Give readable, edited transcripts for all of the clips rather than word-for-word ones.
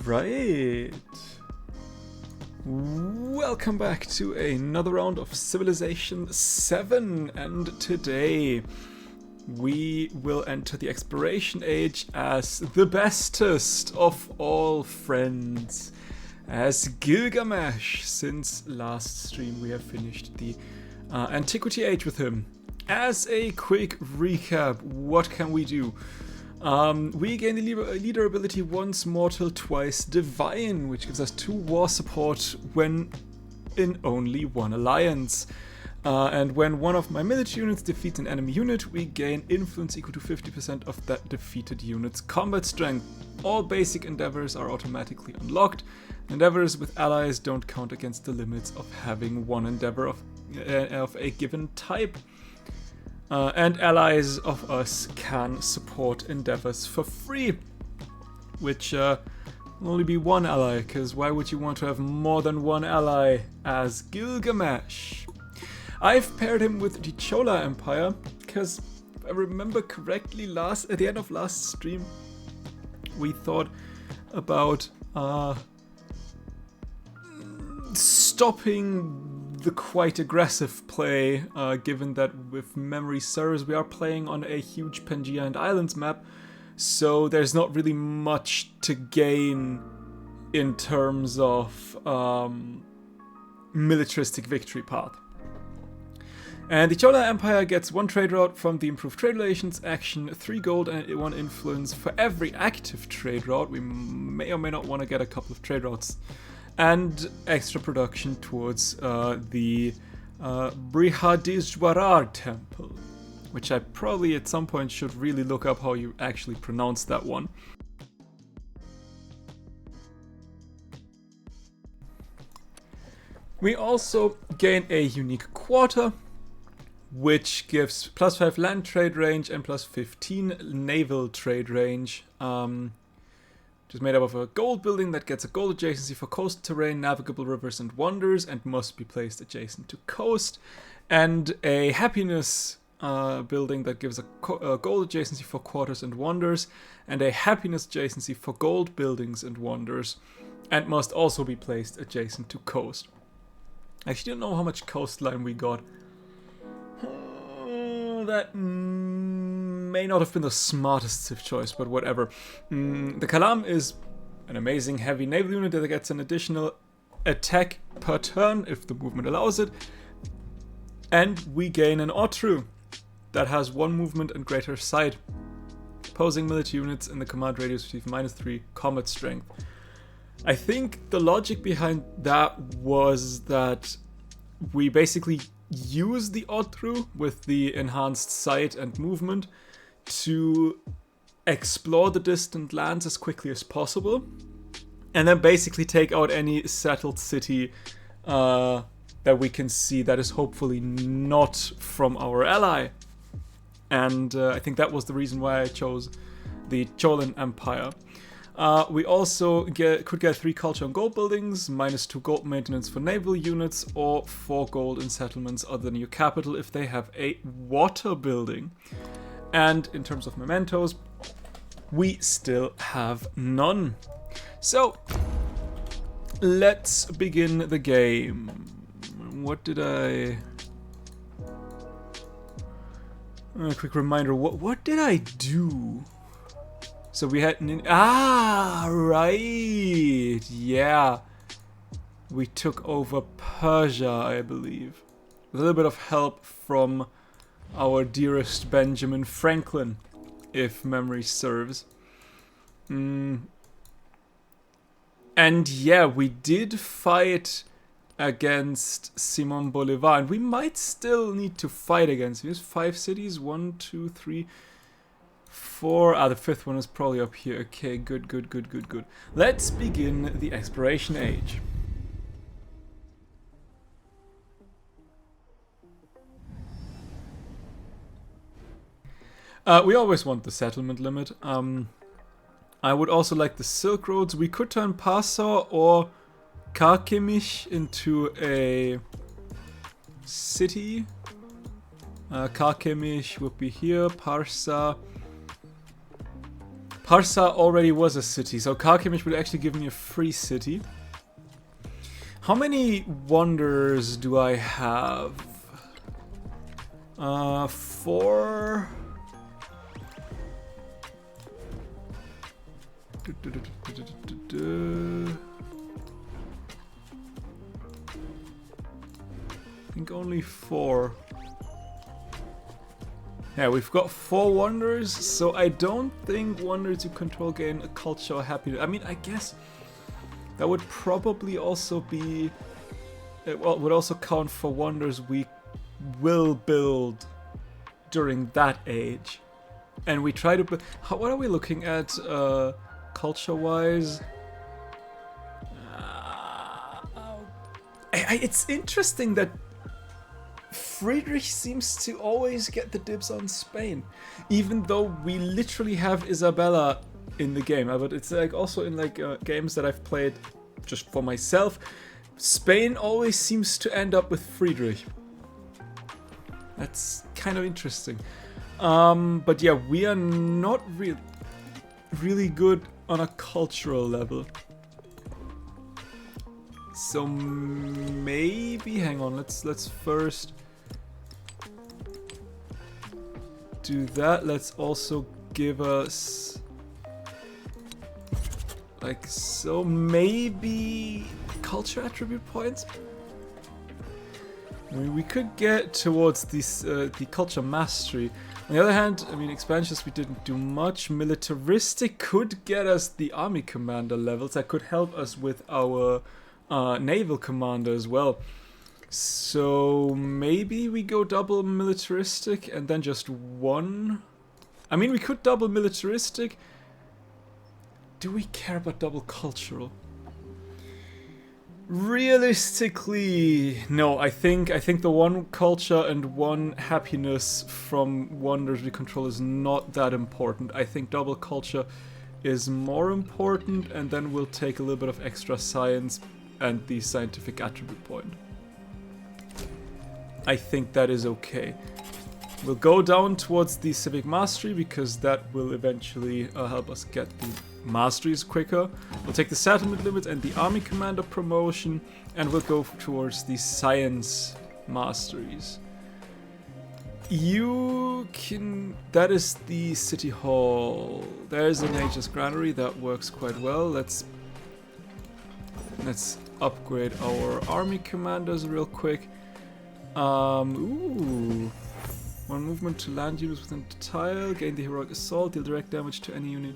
Alright. Welcome back to another round of Civilization 7, and today we will enter the exploration age as the bestest of all friends, as Gilgamesh. Since last stream we have finished the antiquity age with him. As a quick recap, what can we do? We gain the leader ability once mortal, twice divine, which gives us 2 war support when in only one alliance. And when one of my military units defeats an enemy unit, we gain influence equal to 50% of that defeated unit's combat strength. All basic endeavors are automatically unlocked. Endeavors with allies don't count against the limits of having one endeavor of a given type. And allies of us can support endeavors for free, which will only be one ally, because why would you want to have more than one ally as Gilgamesh? I've paired him with the Chola Empire, because if I remember correctly, at the end of last stream, we thought about stopping the quite aggressive play, given that with memory serves we are playing on a huge Pangaea and Islands map, so there's not really much to gain in terms of militaristic victory path. And the Chola Empire gets 1 trade route from the improved trade relations action, 3 gold and 1 influence for every active trade route. We may or may not want to get a couple of trade routes. And extra production towards the Brihadishwarar temple, which I probably at some point should really look up how you actually pronounce that one. We also gain a unique quarter, which gives plus 5 land trade range and plus 15 naval trade range. Which is made up of a gold building that gets a gold adjacency for coast terrain, navigable rivers and wonders, and must be placed adjacent to coast, and a happiness building that gives a gold adjacency for quarters and wonders, and a happiness adjacency for gold buildings and wonders, and must also be placed adjacent to coast. I actually don't know how much coastline we got. That may not have been the smartest civ choice, but whatever. The Kalam is an amazing heavy naval unit that gets an additional attack per turn if the movement allows it. And we gain an Otru that has 1 movement and greater sight. Opposing military units in the command radius receive -3 combat strength. I think the logic behind that was that we basically use the Otru with the enhanced sight and movement to explore the distant lands as quickly as possible, and then basically take out any settled city that we can see that is hopefully not from our ally. And I think that was the reason why I chose the Cholan Empire. We also could get 3 culture and gold buildings, -2 gold maintenance for naval units, or 4 gold in settlements other than your capital if they have a water building. And in terms of mementos, we still have none. So, let's begin the game. What did I... A quick reminder, what did I do? So we had... right! Yeah. We took over Persia, I believe. With a little bit of help from our dearest Benjamin Franklin, if memory serves. And yeah, we did fight against Simon Bolivar. And we might still need to fight against him. There's 5 cities. 1, 2, 3... 4. The 5th one is probably up here. Okay, good. Let's begin the exploration age. We always want the settlement limit. I would also like the Silk Roads. We could turn Passau or Karkemish into a city. Karkemish would be here. Harsa already was a city, so Karkemish would actually give me a free city. How many wonders do I have? 4. I think only 4. Yeah, we've got 4 wonders, so I don't think wonders you control gain a culture or happiness. I mean, I guess that would probably also be... well, would also count for wonders we will build during that age. And we try to... what are we looking at culture-wise? It's interesting that Friedrich seems to always get the dibs on Spain, even though we literally have Isabella in the game. But it's like also in like games that I've played just for myself, Spain always seems to end up with Friedrich. That's kind of interesting. But yeah, we are not really good on a cultural level. So maybe, hang on, let's first do that. Let's also give us like so, maybe culture attribute points. I mean, we could get towards this the culture mastery. On the other hand, I mean, expansions we didn't do much. Militaristic could get us the army commander levels. That could help us with our naval commander as well. So maybe we go double militaristic and then just 1. I mean, we could double militaristic. Do we care about double cultural? Realistically, no. I think the 1 culture and 1 happiness from wonders we control is not that important. I think double culture is more important, and then we'll take a little bit of extra science and the scientific attribute point. I think that is okay. We'll go down towards the civic mastery because that will eventually help us get the masteries quicker. We'll take the settlement limits and the army commander promotion, and we'll go towards the science masteries. You can... that is the city hall. There's a nature's granary, that works quite well. Let's upgrade our army commanders real quick. Ooh. 1 movement to land units within the tile. Gain the heroic assault. Deal direct damage to any unit.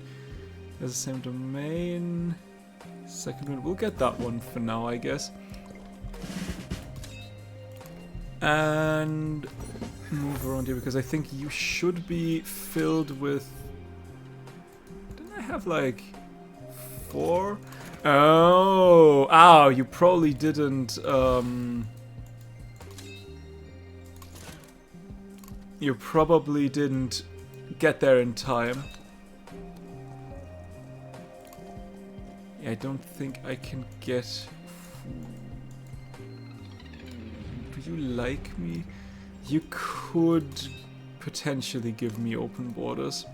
Has the same domain. Second one. We'll get that one for now, I guess. And move around here because I think you should be filled with... didn't I have like 4? Oh! Ow! You probably didn't... you probably didn't get there in time. Yeah, I don't think I can get... do you like me? You could potentially give me open borders.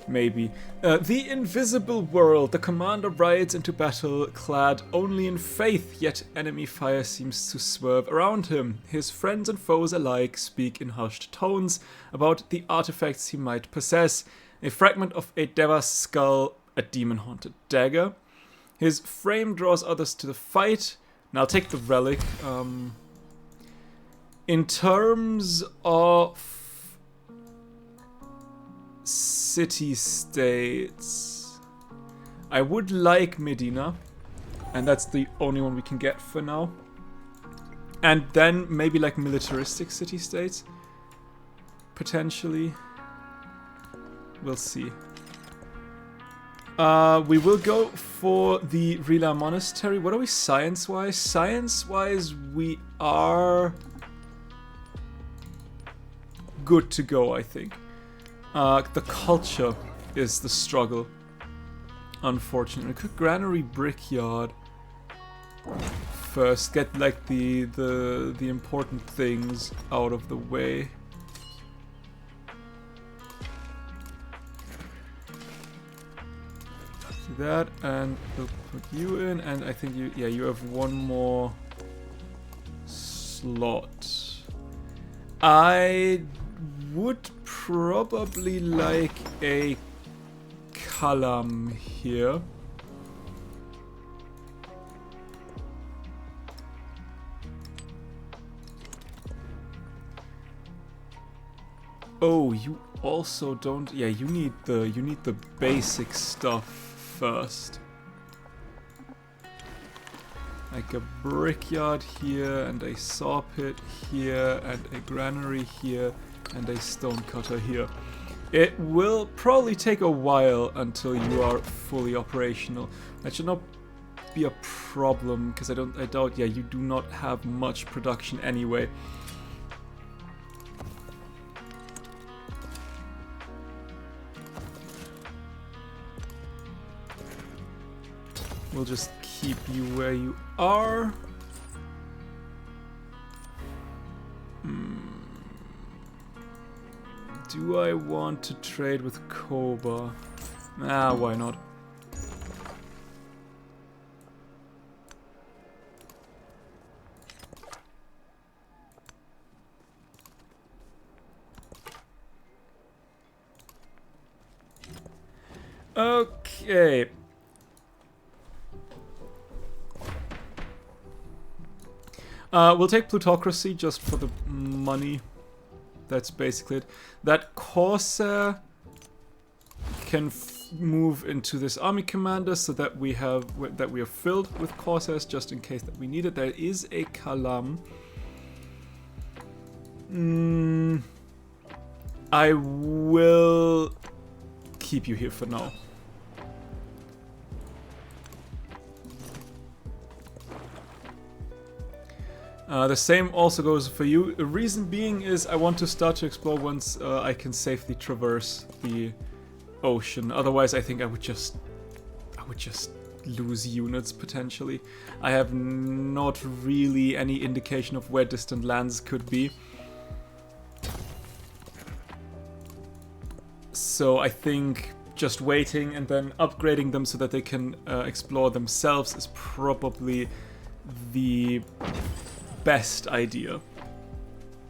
Maybe. The invisible world. The commander rides into battle clad only in faith, yet enemy fire seems to swerve around him. His friends and foes alike speak in hushed tones about the artifacts he might possess. A fragment of a Deva's skull, a demon-haunted dagger. His frame draws others to the fight. Now I'll take the relic. In terms of city-states, I would like Medina, and that's the only one we can get for now. And then maybe like militaristic city-states, potentially. We'll see. We will go for the Rila Monastery. What are we science-wise? Science-wise, we are good to go, I think. The culture is the struggle, unfortunately. Could Granary Brickyard first, get like the important things out of the way. that, and we'll put you in, and I think you, yeah, you have one more slot. I would probably like a column here. Oh, you also don't. Yeah, you need the basic stuff first. Like a brickyard here, and a saw pit here, and a granary here, and a stone cutter here. It will probably take a while until you are fully operational. That should not be a problem, because I doubt, yeah, you do not have much production anyway. We'll just keep you where you are. Do I want to trade with Koba? Ah, why not? Okay. We'll take plutocracy just for the money. That's basically it. That Corsair can move into this army commander so that we are filled with Corsairs just in case that we need it. There is a Kalam. I will keep you here for now. The same also goes for you. The reason being is I want to start to explore once I can safely traverse the ocean. Otherwise, I think I would just lose units potentially. I have not really any indication of where distant lands could be. So I think just waiting and then upgrading them so that they can explore themselves is probably the best idea.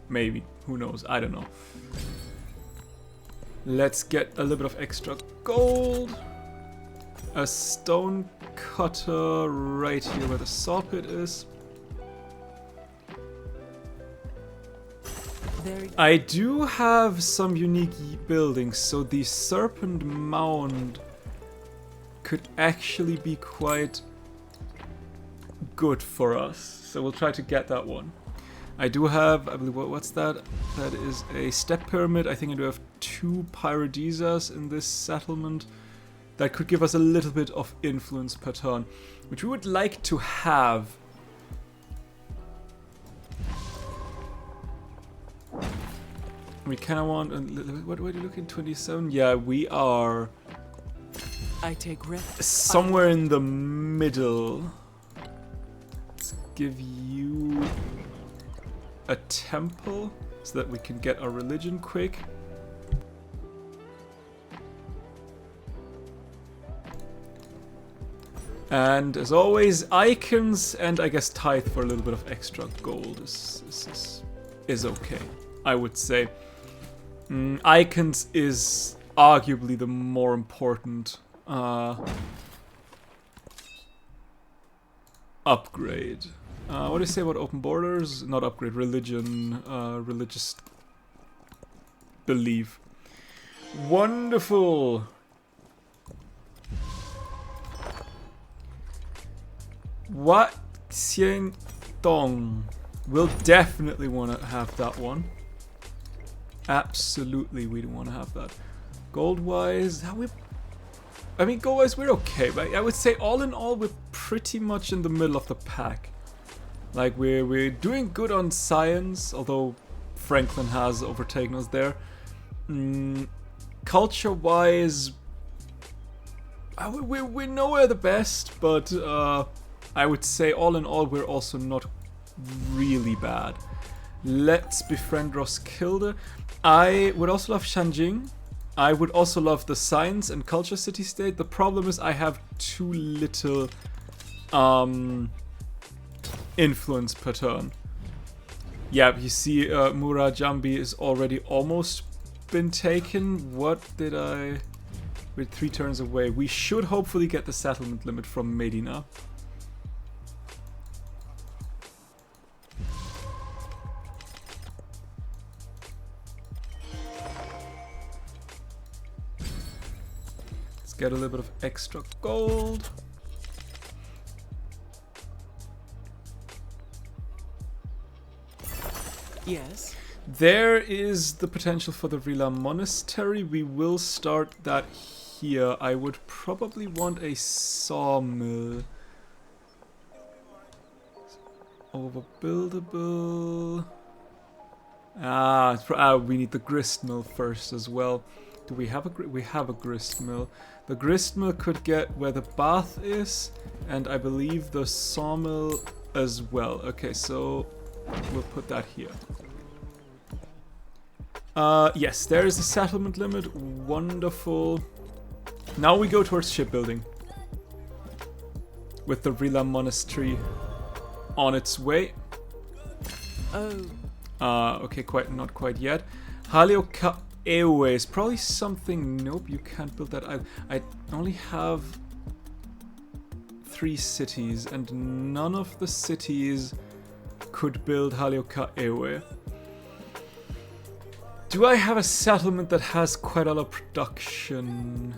Maybe. Who knows? I don't know. Let's get a little bit of extra gold. A stone cutter right here where the saw pit is. I do have some unique buildings, so the Serpent Mound could actually be quite good for us. So we'll try to get that one. I do have, I believe, what's that? That is a step pyramid. I think I do have 2 Paradisas in this settlement. That could give us a little bit of influence per turn, which we would like to have. We kind of want, what are you looking, 27? Yeah, we are I take risks. Somewhere in the middle. Let's give you a temple so that we can get our religion quick. And as always, icons and I guess tithe for a little bit of extra gold is okay, I would say. Icons is arguably the more important upgrade. What do you say about open borders? Not upgrade, religion, religious belief. Wonderful! Wat Xiang Dong. We'll definitely want to have that one. Absolutely, we do want to have that. Gold-wise, gold-wise, we're okay, but I would say all in all, we're pretty much in the middle of the pack. Like, we're doing good on science, although Franklin has overtaken us there. Culture-wise, we're nowhere the best, but I would say all in all, we're also not really bad. Let's befriend Roskilde. I would also love Shanjing. I would also love the science and culture city-state. The problem is I have too little influence per turn. Yeah, you see Murajambi is already almost been taken. What did I... We're 3 turns away. We should hopefully get the settlement limit from Medina. Let's get a little bit of extra gold. Yes. There is the potential for the Rila Monastery. We will start that here. I would probably want a sawmill. Overbuildable. We need the grist mill first as well. Do we have we have a grist mill. The grist mill could get where the bath is, and I believe the sawmill as well. Okay, so we'll put that here. Yes, there is a settlement limit. Wonderful. Now we go towards shipbuilding. With the Rila Monastery on its way. Oh. Okay, not quite yet. Halioka Ewe is probably something... Nope, you can't build that. I only have 3 cities, and none of the cities could build Halioka Ewe. Do I have a settlement that has quite a lot of production?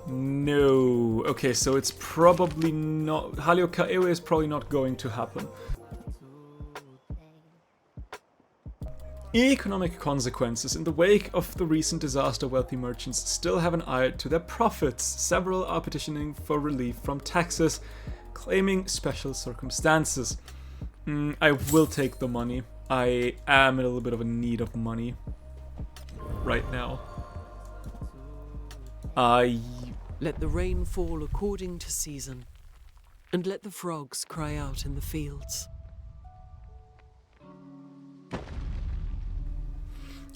No. Okay, so it's probably not... Halioka Ewe is probably not going to happen. Economic consequences. In the wake of the recent disaster, wealthy merchants still have an eye to their profits. Several are petitioning for relief from taxes, claiming special circumstances. I will take the money. I am in a little bit of a need of money right now. Let the rain fall according to season, and let the frogs cry out in the fields.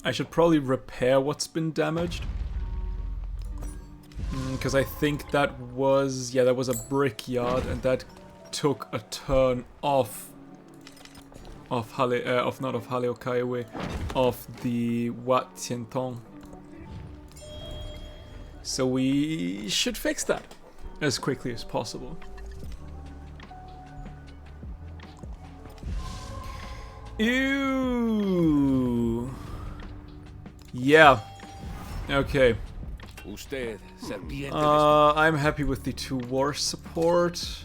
I should probably repair what's been damaged. Because I think that was... Yeah, that was a brickyard, and that took a turn off... not of Halioka Ewe, of the Wat Tientong. So we should fix that as quickly as possible. Ew. Yeah. Okay. I'm happy with the 2 war support.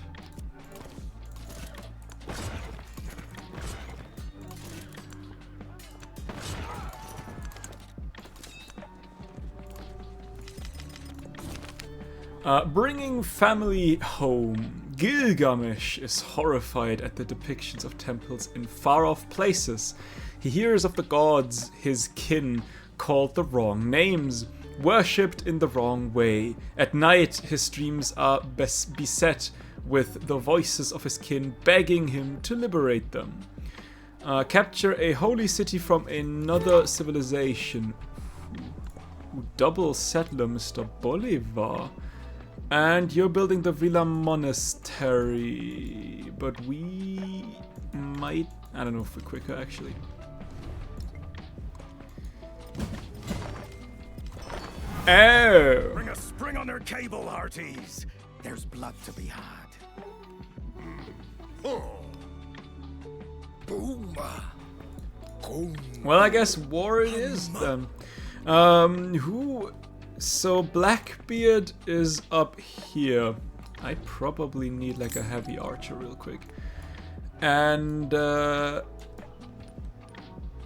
Bringing family home. Gilgamesh is horrified at the depictions of temples in far-off places. He hears of the gods, his kin, called the wrong names, worshipped in the wrong way. At night, his dreams are beset with the voices of his kin begging him to liberate them. Capture a holy city from another civilization. Double settler, Mr. Bolivar. And you're building the Villa Monastery. But we might... I don't know if we're quicker, actually. Oh! Bring a spring on their cable, hearties. There's blood to be had. Well, I guess war it is then. So Blackbeard is up here. I probably need like a heavy archer real quick. And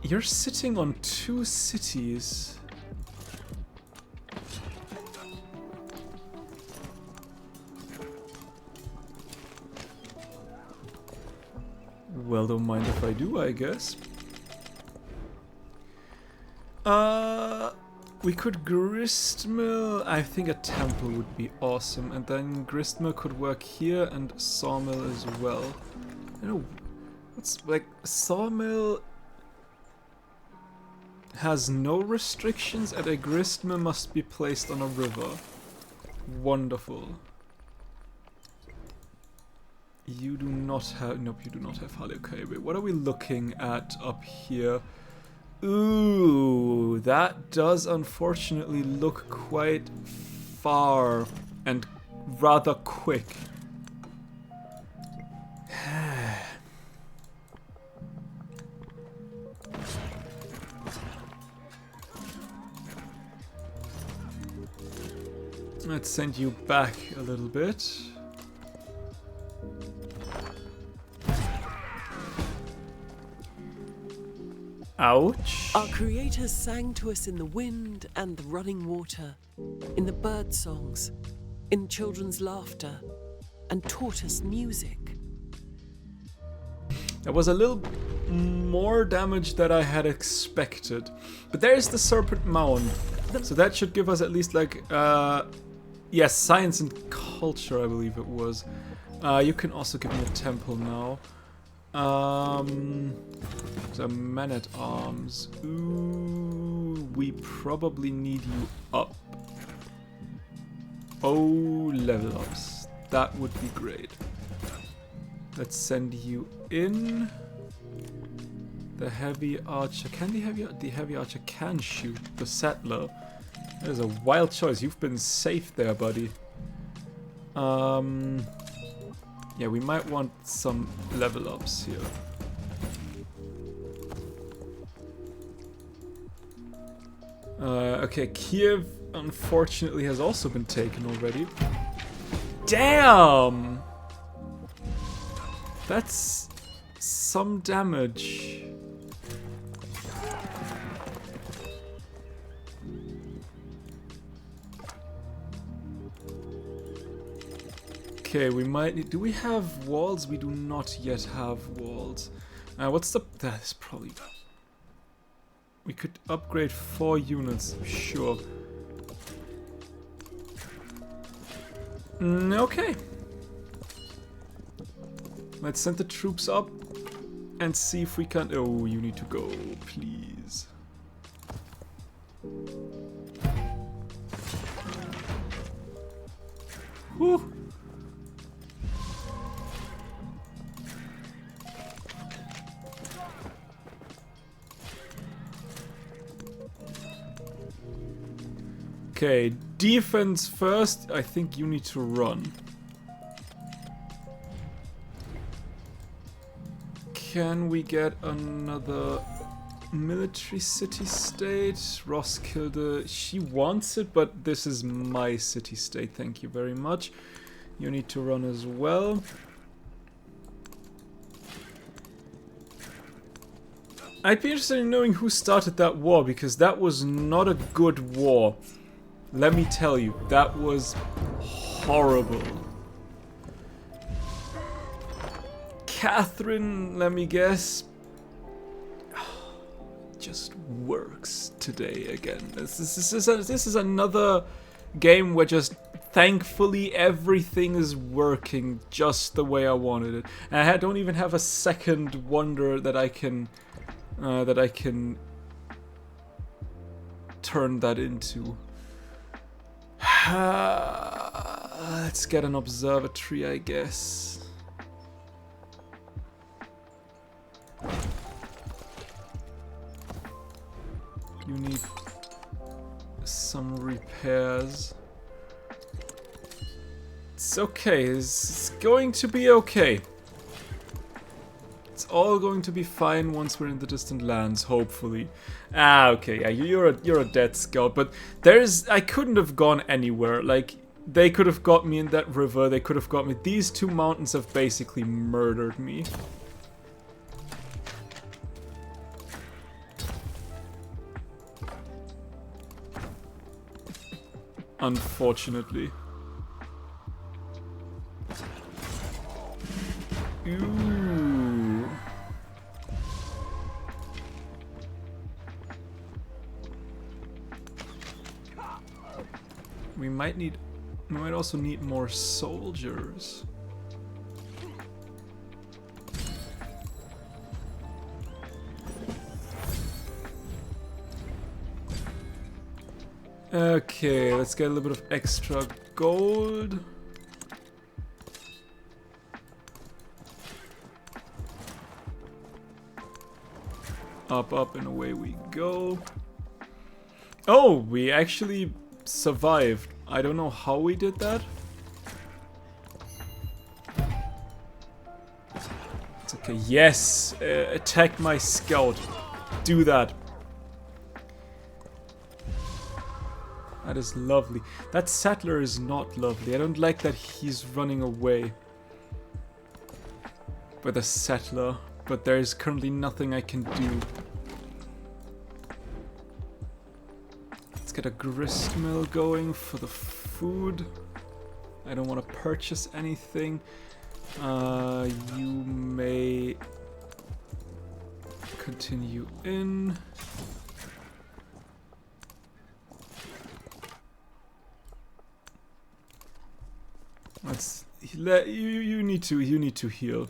you're sitting on 2 cities. Well, don't mind if I do, I guess. We could gristmill. I think a temple would be awesome, and then gristmill could work here and sawmill as well. I don't know what's like sawmill. has no restrictions and a gristmill must be placed on a river. Wonderful. You do not have... Nope, you do not have Harley. Okay, wait, what are we looking at up here? Ooh, that does unfortunately look quite far and rather quick. Let's send you back a little bit. Ouch. Our creators sang to us in the wind and the running water, in the bird songs, in children's laughter, and taught us music. That was a little more damage than I had expected. But there's the Serpent Mound. So that should give us at least like, yes, science and culture, I believe it was. You can also give me a temple now. The man-at-arms. Ooh, we probably need you up. Oh, level ups. That would be great. Let's send you in. The heavy archer. Can the heavy archer can shoot the settler? That is a wild choice. You've been safe there, buddy. Yeah, we might want some level ups here. Okay, Kiev unfortunately has also been taken already. Damn! That's some damage. Okay, we might need... Do we have walls? We do not yet have walls. What's the... That is probably... We could upgrade 4 units, sure. Okay. Let's send the troops up and see if we can... Oh, you need to go, please. Whew. Okay, defense first. I think you need to run. Can we get another military city-state? Roskilde, she wants it, but this is my city-state. Thank you very much. You need to run as well. I'd be interested in knowing who started that war, because that was not a good war. Let me tell you, that was horrible. Catherine, let me guess, just works today again. This is another game where just thankfully everything is working just the way I wanted it. And I don't even have a second wonder that I can turn that into. Let's get an observatory, I guess. You need some repairs. It's okay. It's going to be okay. It's all going to be fine once we're in the distant lands, hopefully. Ah, okay, yeah, you're a dead scout, but I couldn't have gone anywhere. Like, they could have got me in that river, they could have got me. These two mountains have basically murdered me. Unfortunately. Ooh. We might also need more soldiers. Okay, let's get a little bit of extra gold. Up, up, and away we go. Oh, we actually survived. I don't know how we did that. It's okay. Yes! Attack my scout. Do that. That is lovely. That settler is not lovely. I don't like that he's running away with a settler. But there is currently nothing I can do. Let's get a grist mill going for the food. I don't want to purchase anything. You may continue in. Let's you need to heal.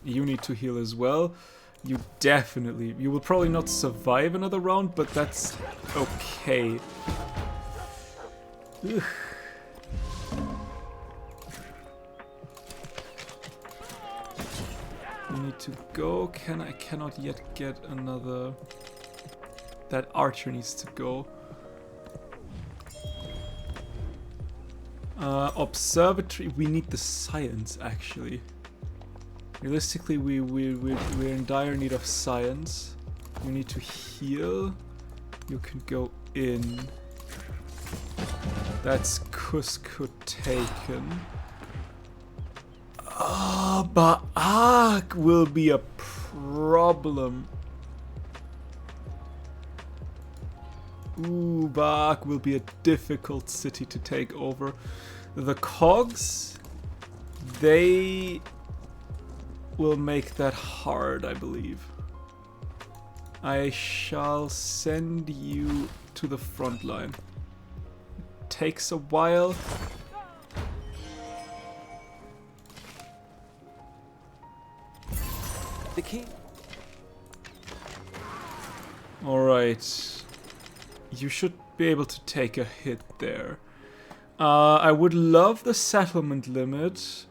You need to heal as well. You will probably not survive another round, but that's okay. Ugh. You need to go. I cannot yet get another. That archer needs to go. Observatory. We need the science actually. Realistically, we're in dire need of science. We need to heal. You can go in. That's Cusco taken. Ah, Baak will be a problem. Ooh, Baak will be a difficult city to take over. The cogs, they will make that hard, I believe. I shall send you to the front line. It takes a while. The king. Alright. You should be able to take a hit there. I would love the settlement limit.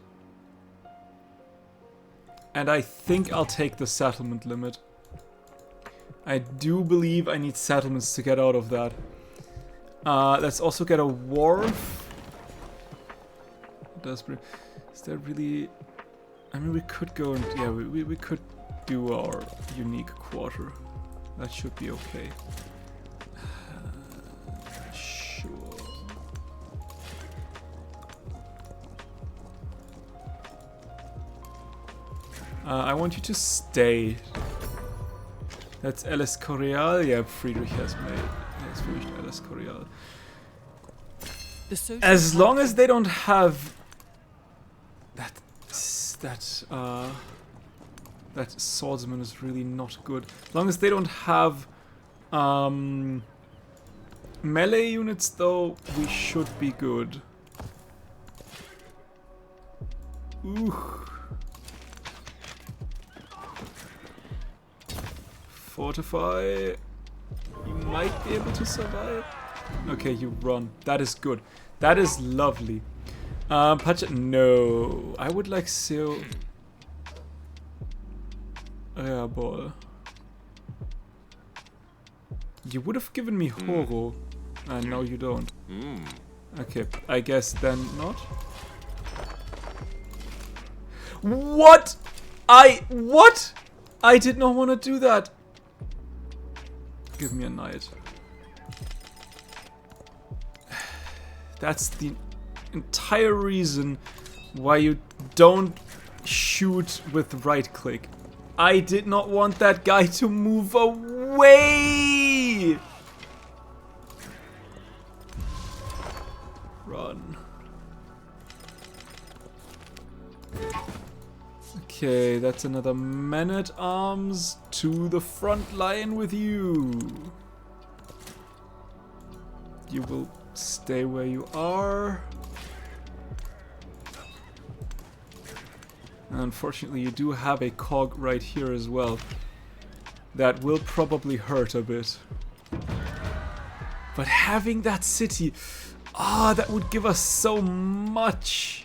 And I think I'll take the settlement limit. I do believe I need settlements to get out of that. Let's also get a wharf. Is there really... I mean, we could go and... Yeah, we could do our unique quarter. That should be okay. Sure. I want you to stay. That's Alice Correal. Yeah, Friedrich has finished Alice Correal. As long as they don't have that swordsman is really not good. As long as they don't have melee units, though, we should be good. Ooh. Fortify. You might be able to survive. Okay, you run. That is good. That is lovely. Patch. No. I would like so. Yeah, boy. You would have given me Horo. And now you don't. Okay, I guess then not. What? What? I did not want to do that. Give me a knight. That's the entire reason why you don't shoot with right click. I did not want that guy to move away. Run. Okay, that's another man-at-arms to the front line with you. You will stay where you are. And unfortunately, you do have a cog right here as well. That will probably hurt a bit. But having that city, that would give us so much.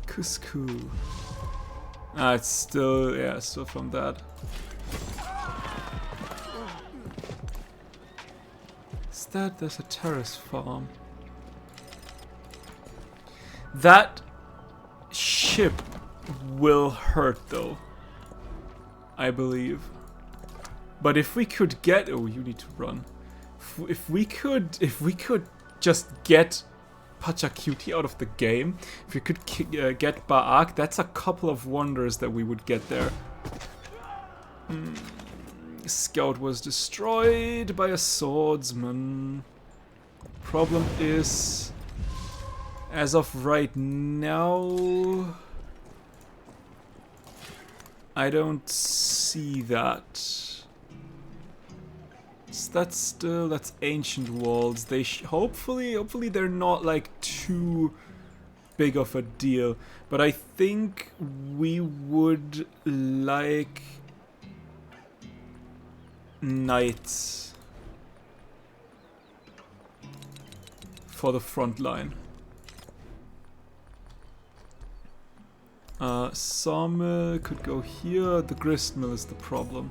Cusco. It's still, yeah, still from that. Is that, there's a terrace farm. That ship will hurt though, I believe. But if we could get, oh, you need to run. If we could just get Pachacuti out of the game, if we could get Baak, that's a couple of wonders that we would get there. Scout was destroyed by a swordsman. Problem is, as of right now, I don't see that. That's ancient walls. They hopefully they're not like too big of a deal. But I think we would like knights for the front line. Sawmill could go here. The grist mill is the problem.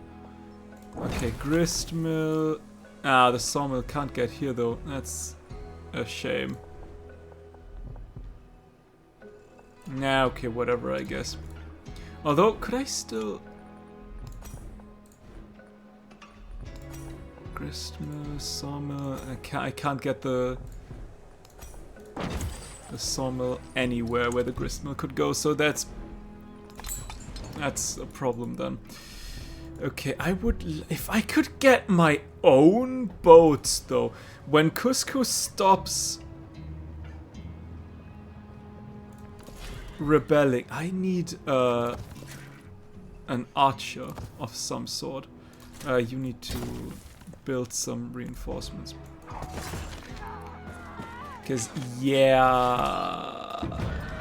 Okay, grist mill. The sawmill can't get here though. That's a shame. Nah, okay, whatever, I guess. Although, could I still... Grist mill, sawmill... I can't get the sawmill anywhere where the grist mill could go, so that's a problem then. Okay, I would... If I could get my own boats, though. When Cusco stops rebelling, I need an archer of some sort. You need to build some reinforcements. Because, yeah...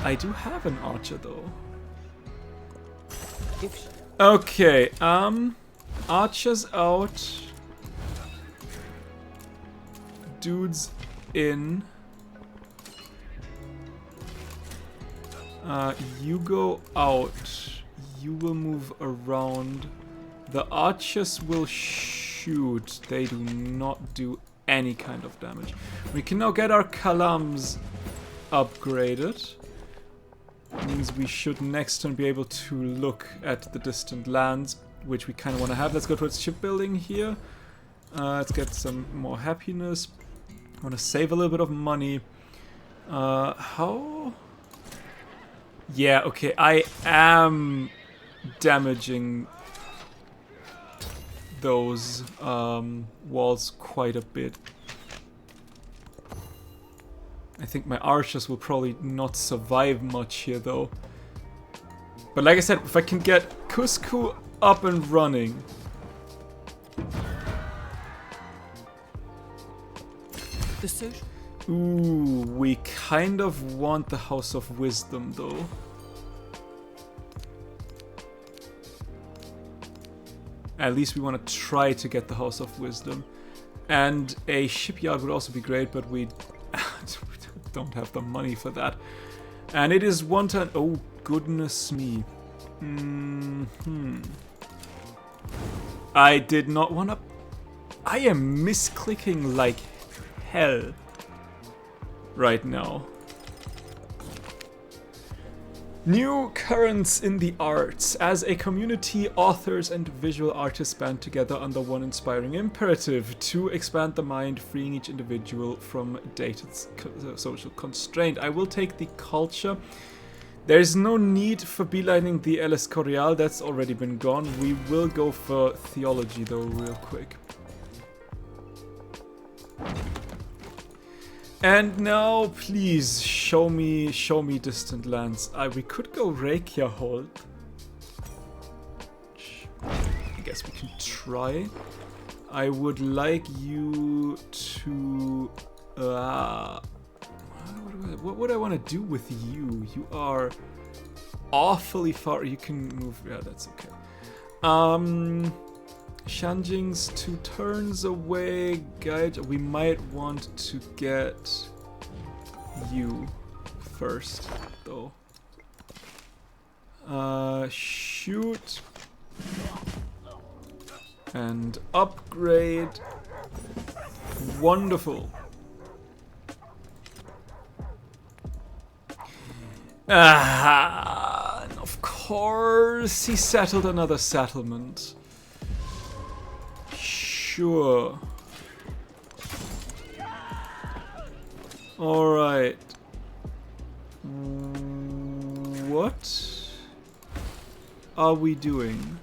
I do have an archer, though. Okay, archers out. Dudes in. You go out. You will move around. The archers will shoot. They do not do any kind of damage. We can now get our Kalams upgraded. Means we should next turn be able to look at the distant lands, which we kind of want to have. Let's go towards shipbuilding here. Let's get some more happiness. I want to save a little bit of money. How? Yeah, okay, I am damaging those walls quite a bit. I think my archers will probably not survive much here, though. But like I said, if I can get Cusco up and running... Ooh, we kind of want the House of Wisdom, though. At least we want to try to get the House of Wisdom. And a shipyard would also be great, but we don't have the money for that. And it is one turn. Oh, goodness me. I did not want to... I am misclicking like hell right now. New currents in the arts. As a community, authors and visual artists band together under one inspiring imperative: to expand the mind, freeing each individual from dated social constraint. I will take the culture. There's no need for beelining the El Escorial, that's already been gone. We will go for theology though real quick. And now, please, show me distant lands. We could go Reykjahold. guess we can try. I would like you to... what would I want to do with you? You are awfully far. You can move... Yeah, that's okay. Shanjing's 2 turns away. Guide. We might want to get you first, though. Shoot. And upgrade. Wonderful. And of course he settled another settlement. Sure. Alright. What are we doing?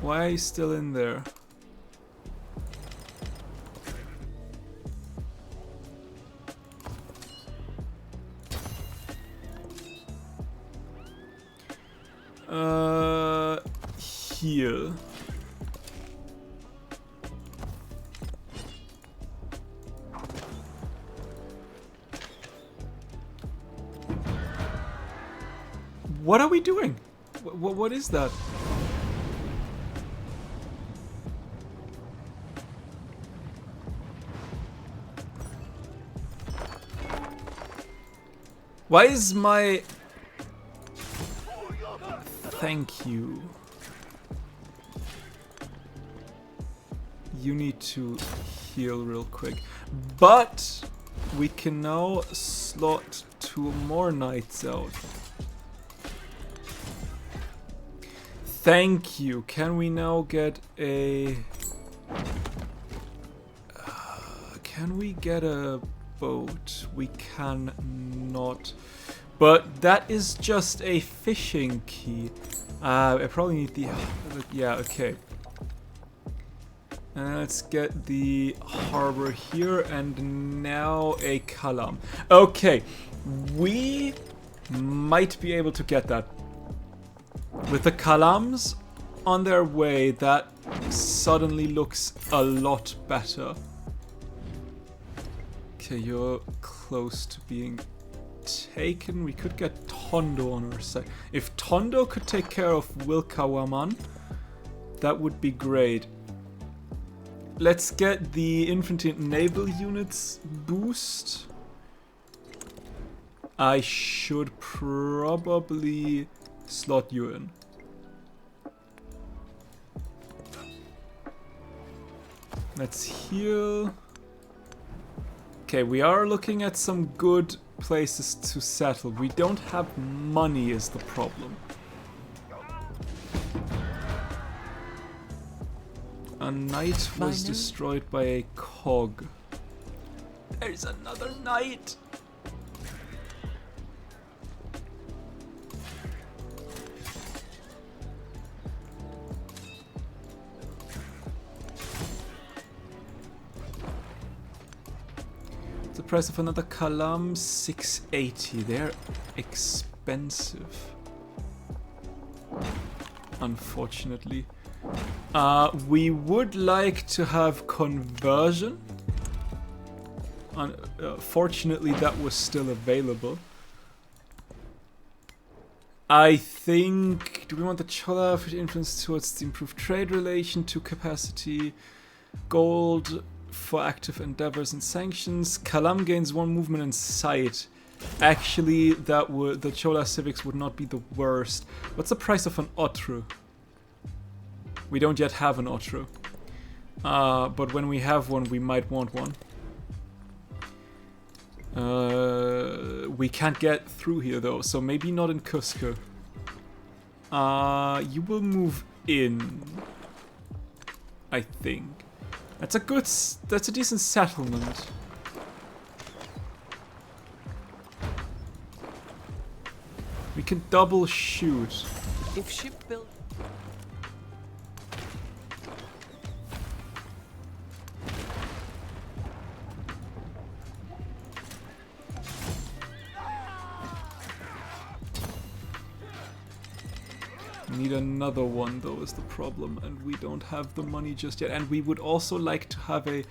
Why are you still in there? Here. What are we doing? What is that? Why is my... Thank you. You need to heal real quick. But we can now slot 2 more knights out. Thank you. Can we now get a... can we get a boat? We cannot. But that is just a fishing key. I probably need the... yeah, okay. And let's get the harbor here, and now a kalam. Okay, we might be able to get that. With the kalams on their way, that suddenly looks a lot better. Okay, you're close to being taken. We could get Tondo on our side. If Tondo could take care of Wilkawaman, that would be great. Let's get the infantry and naval units boost. I should probably slot you in. Let's heal. Okay, we are looking at some good places to settle. We don't have money is the problem. A knight was destroyed by a cog. There's another knight! The price of another kalam, 680. They're expensive. Unfortunately. We would like to have conversion. Fortunately, that was still available. I think... do we want the Chola for the influence towards the improved trade relation to capacity? Gold for active endeavors and sanctions. Kalam gains 1 movement and sight. Actually, that would... the Chola civics would not be the worst. What's the price of an Otru? We don't yet have an Otru. But when we have one, we might want one. We can't get through here though, so maybe not in Cusco. You will move in, I think. That's a decent settlement. We can double shoot. If shipbuilding... We need another one though is the problem, and we don't have the money just yet. And we would also like to have a...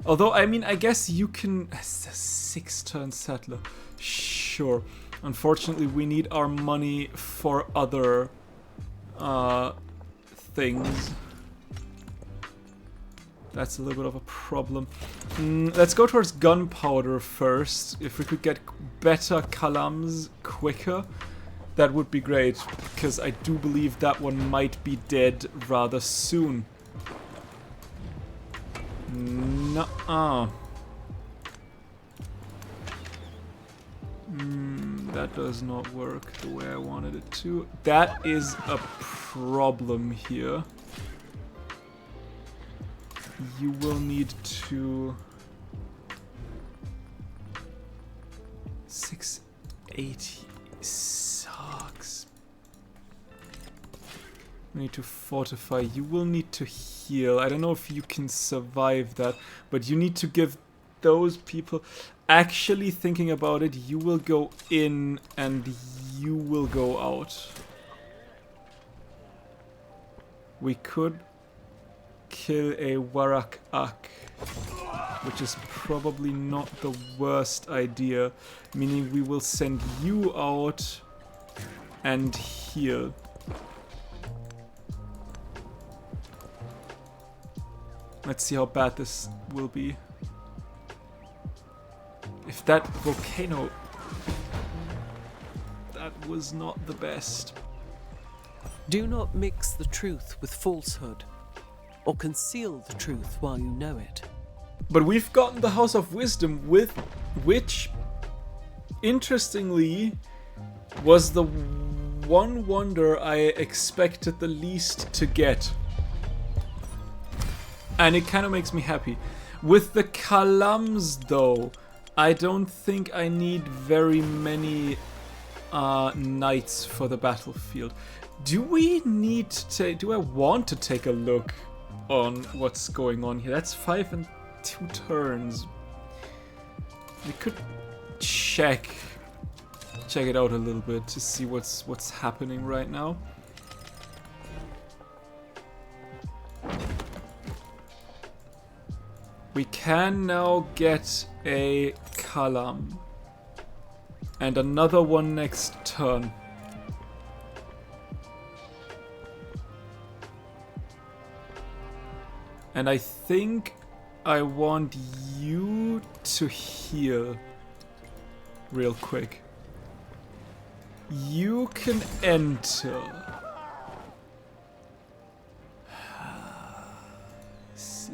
Although, I mean, I guess you can... It's a 6-turn settler. Sure. Unfortunately, we need our money for other things. That's a little bit of a problem. Let's go towards gunpowder first. If we could get better columns quicker, that would be great. Because I do believe that one might be dead rather soon. Nuh-uh. That does not work the way I wanted it to. That is a problem here. You will need to... 680 sucks. We need to fortify. You will need to heal. I don't know if you can survive that, but you need to give those people... Actually, thinking about it, you will go in and you will go out. We could kill a Warak-ak, which is probably not the worst idea, meaning we will send you out and heal. Let's see how bad this will be. If that volcano... That was not the best. Do not mix the truth with falsehood, or conceal the truth while you know it. But we've gotten the House of Wisdom, with which, interestingly, was the one wonder I expected the least to get. And it kind of makes me happy. With the Kalams, though, I don't think I need very many knights for the battlefield. Do we need to do I want to take a look on what's going on here? That's 5 and 2 turns. We could check it out a little bit to see what's happening right now. We can now get a Kalam. And another one next turn. And I think I want you to heal real quick. You can enter. See.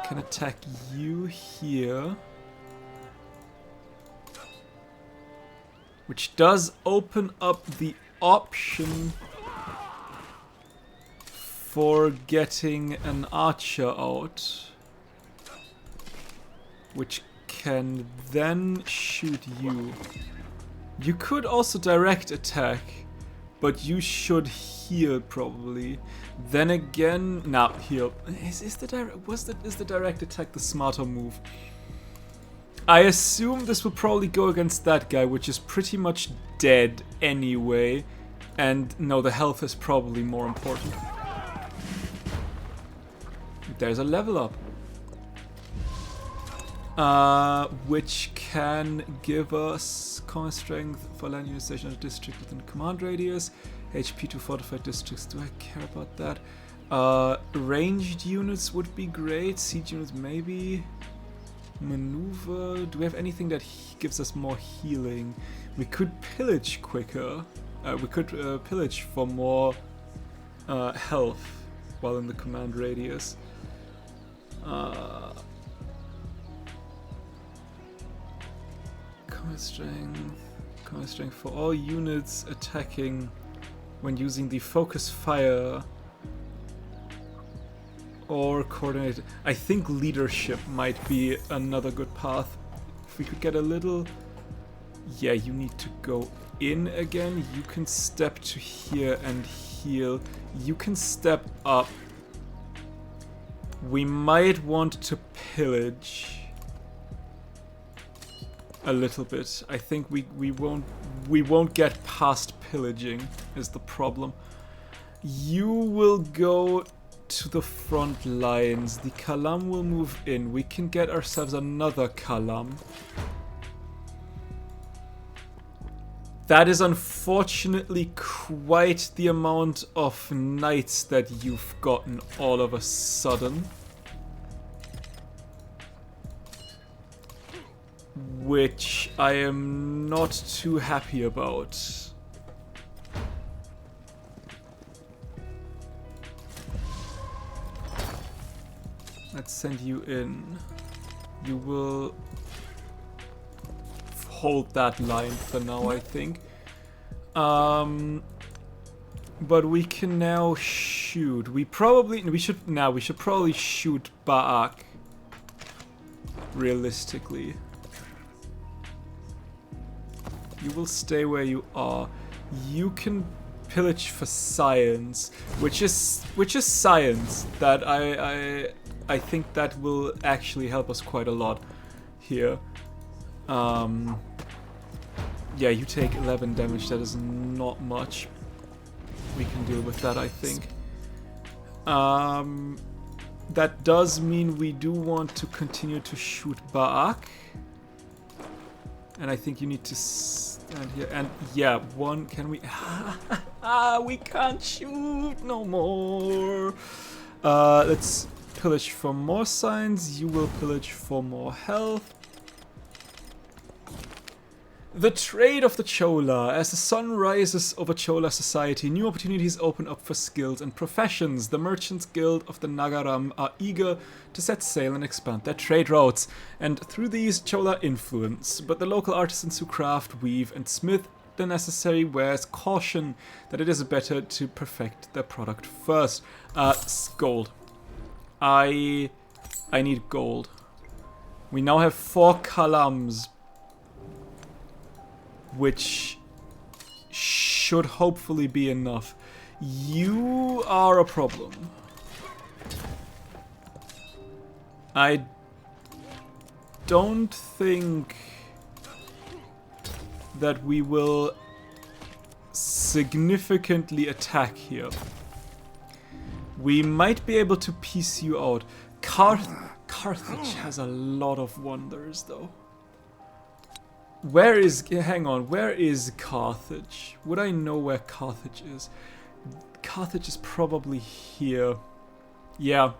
Can attack you here. Which does open up the option for getting an archer out. Which can then shoot you. You could also direct attack, but you should heal probably. Then again, nah, heal. Is the direct attack the smarter move? I assume this will probably go against that guy, which is pretty much dead anyway. And no, the health is probably more important. There's a level up. Which can give us command strength for land unit station in a district within command radius. HP to fortified districts. Do I care about that? Ranged units would be great. Siege units maybe. Maneuver. Do we have anything that gives us more healing? We could pillage quicker. We could pillage for more health while in the command radius. Command strength for all units attacking when using the focus fire or coordinated. I think leadership might be another good path. If we could get a little... Yeah, you need to go in again. You can step to here and heal. You can step up. We might want to pillage. a little bit. I think we won't get past pillaging is the problem. You will go to the front lines. The Kalam will move in. We can get ourselves another Kalam. That is unfortunately quite the amount of knights that you've gotten all of a sudden. Which I am not too happy about. Let's send you in. You will hold that line for now, I think. But we can now shoot. We should probably shoot Baak. Realistically. You will stay where you are. You can pillage for science, which is science that I think that will actually help us quite a lot here. Yeah, you take 11 damage. That is not much. We can deal with that, I think. That does mean we do want to continue to shoot Baak. And I think you need to stand here. And yeah, can we... we can't shoot no more. Let's pillage for more signs. You will pillage for more health. The trade of the Chola. As the sun rises over Chola society, new opportunities open up for skills and professions. The Merchants Guild of the Nagaram are eager to set sail and expand their trade routes, and through these Chola influence. But the local artisans who craft, weave, and smith the necessary wares caution that it is better to perfect their product first. Gold. I need gold. We now have 4 Kalams, which should hopefully be enough. You are a problem. I don't think that we will significantly attack here. We might be able to piece you out. Carthage has a lot of wonders, though. Where is... hang on, where is Carthage? Would I know where Carthage is? Carthage is probably here. Yeah.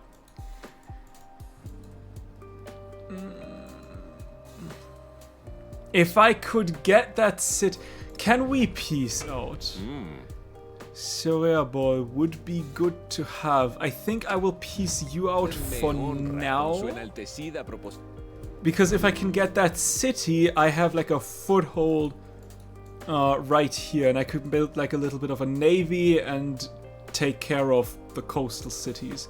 If I could get that city... Can we peace out? Surveyor Ball would be good to have. I think I will piece you out for now. Because if I can get that city, I have like a foothold right here. And I could build like a little bit of a navy and take care of the coastal cities.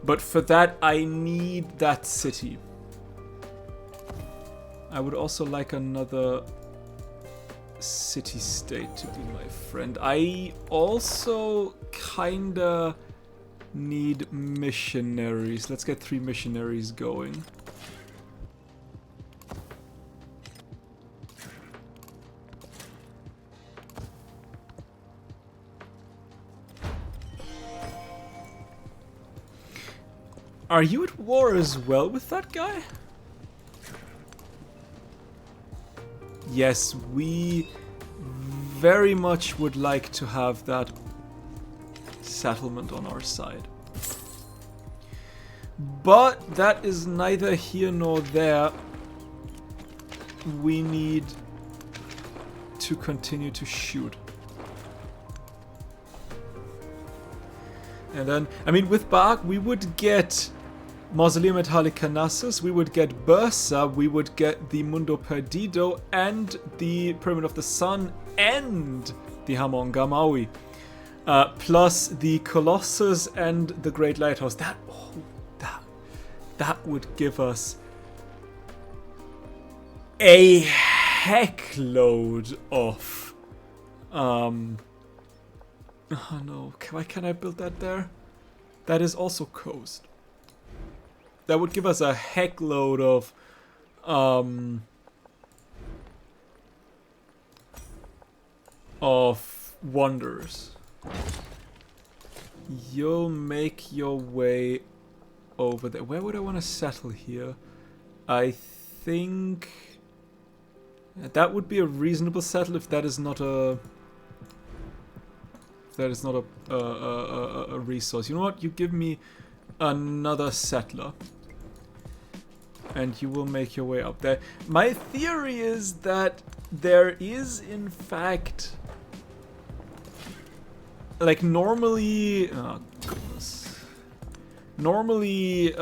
But for that, I need that city. I would also like another city-state to be my friend. I also kinda need missionaries. Let's get 3 missionaries going. Are you at war as well with that guy? Yes, we very much would like to have that settlement on our side. But that is neither here nor there. We need to continue to shoot. And then, I mean, with Baak, we would get Mausoleum Metallicanassus, we would get Bursa, we would get the Mundo Perdido, and the Pyramid of the Sun, and the Hamon Gamawi. Plus the Colossus and the Great Lighthouse. That would give us a heck load of... oh no, why can't I build that there? That is also coast. That would give us a heck load of of wonders. You'll make your way over there. Where would I want to settle here? I think that would be a reasonable settle if that is not a a resource. You know what? You give me another settler, and you will make your way up there. My theory is that there is, in fact, like normally, oh goodness, normally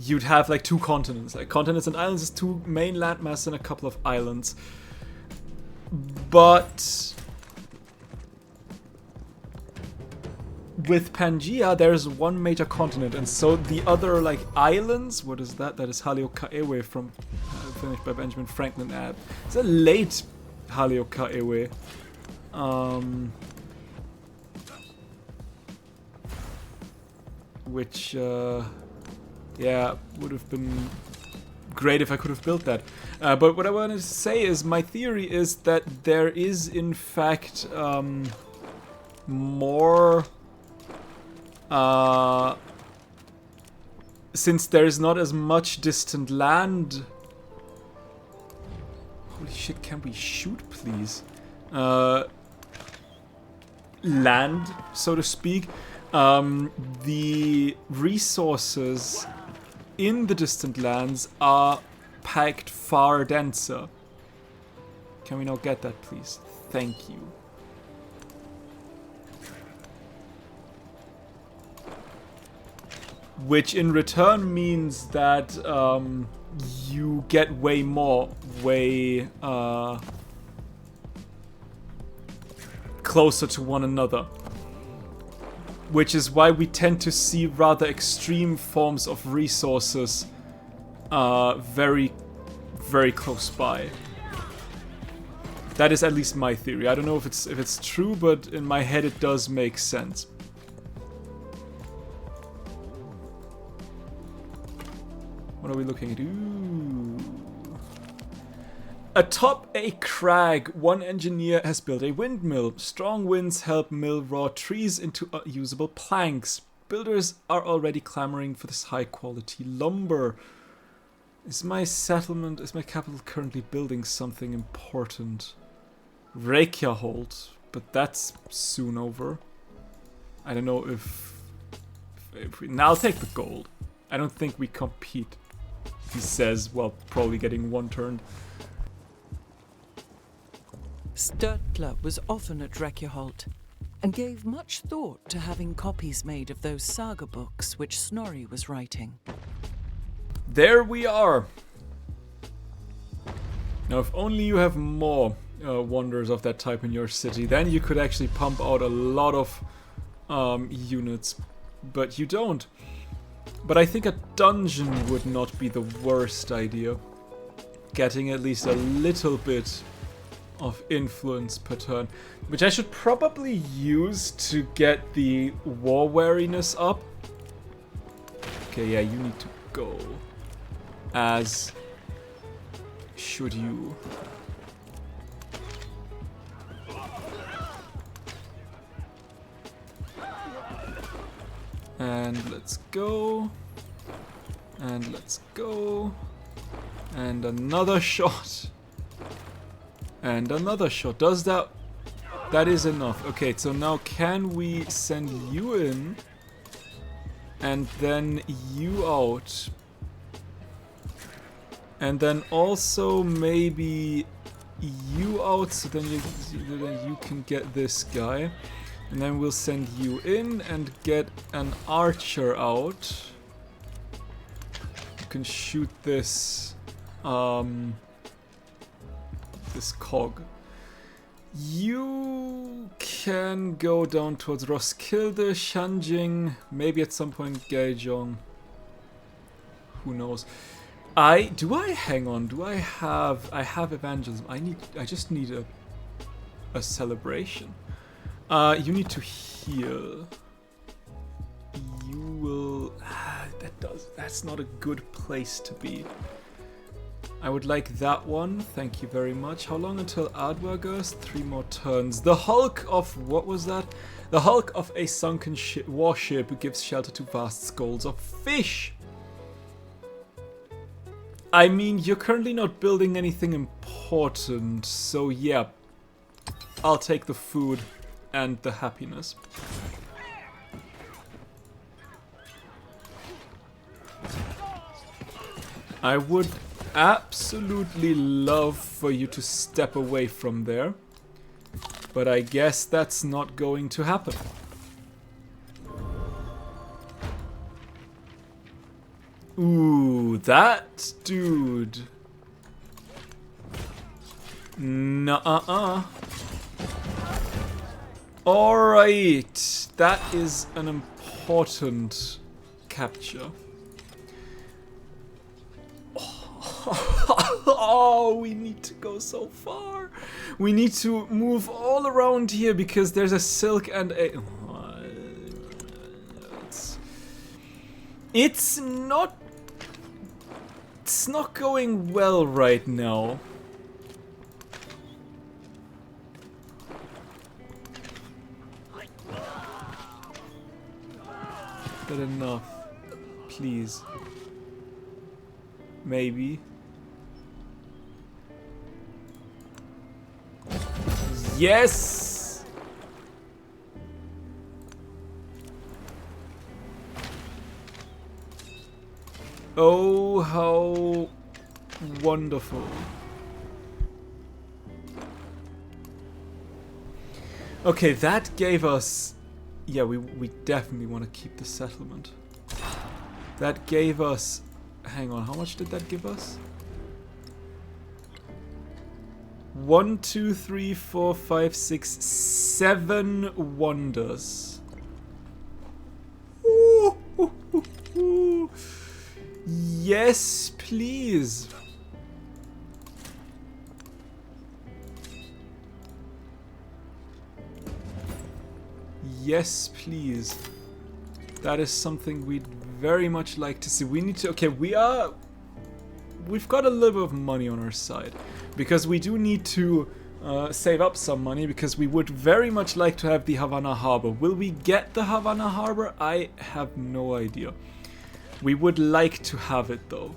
you'd have like two continents. Like continents and islands is two main landmasses and a couple of islands. But with Pangaea, there's one major continent, and so the other like islands. What is that? That is Haliokaewe from finished by Benjamin Franklin. It's a late Haliokaewe. Which yeah, would have been great if I could have built that. But what I wanted to say is, my theory is that there is in fact more. Since there is not as much distant land. Holy shit, can we shoot, please? Land, so to speak. The resources in the distant lands are packed far denser. Can we now get that, please? Thank you. Which in return means that you get way more, closer to one another. Which is why we tend to see rather extreme forms of resources very, very close by. That is at least my theory. I don't know if it's true, but in my head it does make sense. What are we looking at? Ooh. Atop a crag, one engineer has built a windmill. Strong winds help mill raw trees into usable planks. Builders are already clamoring for this high quality lumber. Is my capital currently building something important? Reykjaholt, but that's soon over. I don't know if now I'll take the gold. I don't think we compete. He says, well, probably getting one turn. Sturtla was often at Reykjaholt and gave much thought to having copies made of those saga books which Snorri was writing. There we are. Now, if only you have more wonders of that type in your city, then you could actually pump out a lot of units, but you don't. But I think a dungeon would not be the worst idea. Getting at least a little bit of influence per turn, which I should probably use to get the war wariness up. Okay, yeah, you need to go. As should you. And let's go. And let's go. And another shot. And another shot. Does that... That is enough. Okay, so now can we send you in? And then you out. And then also maybe you out, so then you can get this guy. And then we'll send you in and get an archer out. You can shoot this this cog. You can go down towards Roskilde, Shanjing, maybe at some point Gaejong. Who knows? Hang on, I have evangelism. I just need a celebration. You need to heal. You will... that's not a good place to be. I would like that one. Thank you very much. How long until Adwa goes? 3 more turns. The hulk of... what was that? The hulk of a sunken warship gives shelter to vast skulls of fish. I mean, you're currently not building anything important, so yeah. I'll take the food and the happiness. I would absolutely love for you to step away from there, but I guess that's not going to happen. Ooh, that dude. Nuh-uh-uh. Alright, that is an important capture. Oh, we need to go so far. We need to move all around here because there's a silk and a... It's not going well right now. But enough. Please. Maybe. Yes! Oh, how wonderful. Okay, that gave us... yeah, we definitely want to keep the settlement. That gave us... hang on, how much did that give us? 1, 2, 3, 4, 5, 6, 7 wonders. Ooh, ooh, ooh, ooh. Yes, please. Yes, please. That is something we'd very much like to see. We need to... okay, we've got a little bit of money on our side. Because we do need to save up some money. Because we would very much like to have the Havana Harbor. Will we get the Havana Harbor? I have no idea. We would like to have it though.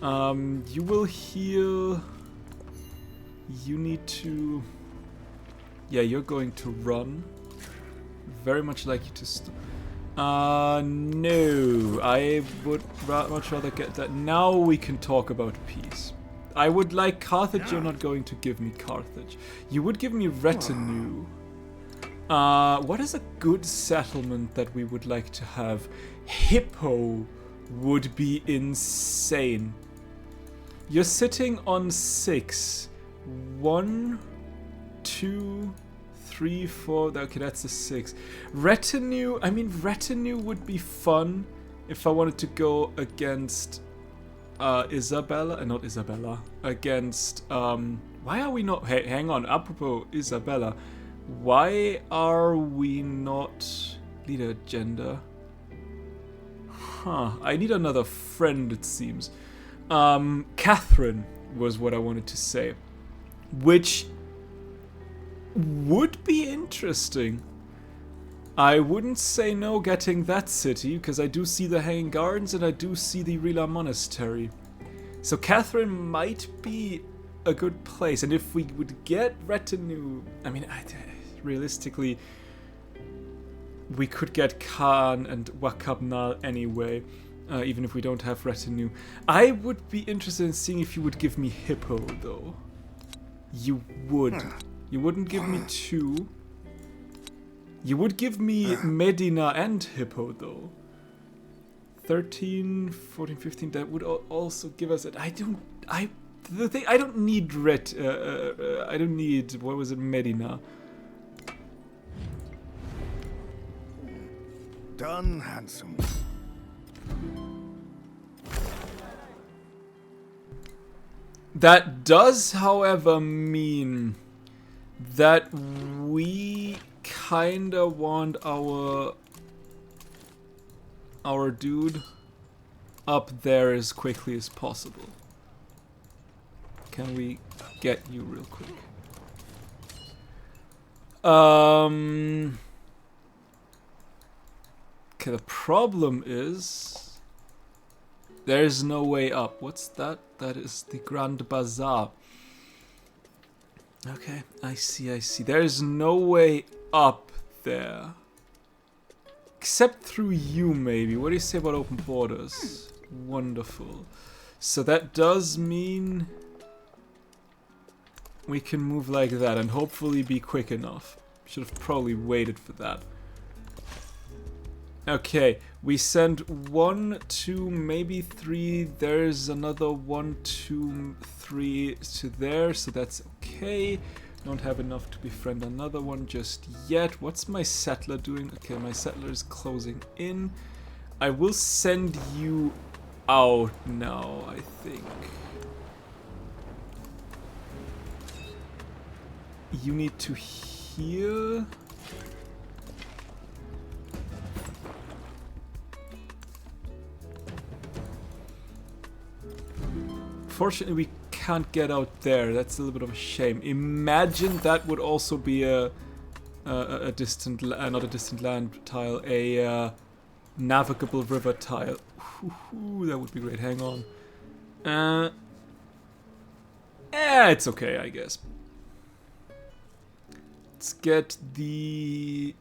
You will heal... you need to... yeah, you're going to run. Very much like you to no. I would much rather get that. Now we can talk about peace. I would like Carthage. You're not going to give me Carthage. You would give me retinue. What is a good settlement that we would like to have? Hippo would be insane. You're sitting on 6. 1, 2, 3, 4. Okay, that's a 6. Retinue. I mean, retinue would be fun if I wanted to go against Isabella. Not Isabella. Against. Why are we not? Hey, hang on. Apropos Isabella. Why are we not leader agenda? Huh. I need another friend, it seems. Catherine was what I wanted to say. Which would be interesting. I wouldn't say no getting that city, because I do see the Hanging Gardens and I do see the Rila Monastery. So Catherine might be a good place. And if we would get retinue... I mean, realistically, we could get Khan and Wakabnal anyway, even if we don't have retinue. I would be interested in seeing if you would give me Hippo, though. You would. You wouldn't give me 2. You would give me Medina and Hippo, though. 13, 14, 15, that would also give us it. I don't need I don't need, what was it, Medina. Done handsome. That does, however, mean that we kinda want our dude up there as quickly as possible. can we get you real quick? Okay, the problem is there's no way up. What's that? That is the Grand Bazaar. Okay, I see. There's no way up there. Except through you, maybe. What do you say about open borders? Wonderful. So that does mean we can move like that and hopefully be quick enough. Should have probably waited for that. Okay, we send 1, 2, maybe 3. There's another 1, 2, 3 to there, so that's okay. Don't have enough to befriend another one just yet. What's my settler doing? Okay, my settler is closing in. I will send you out now, I think. You need to heal. Fortunately, we can't get out there. That's a little bit of a shame. Imagine that would also be a distant, not a distant land tile, a navigable river tile. Ooh, that would be great. Hang on. It's okay, I guess. Let's get the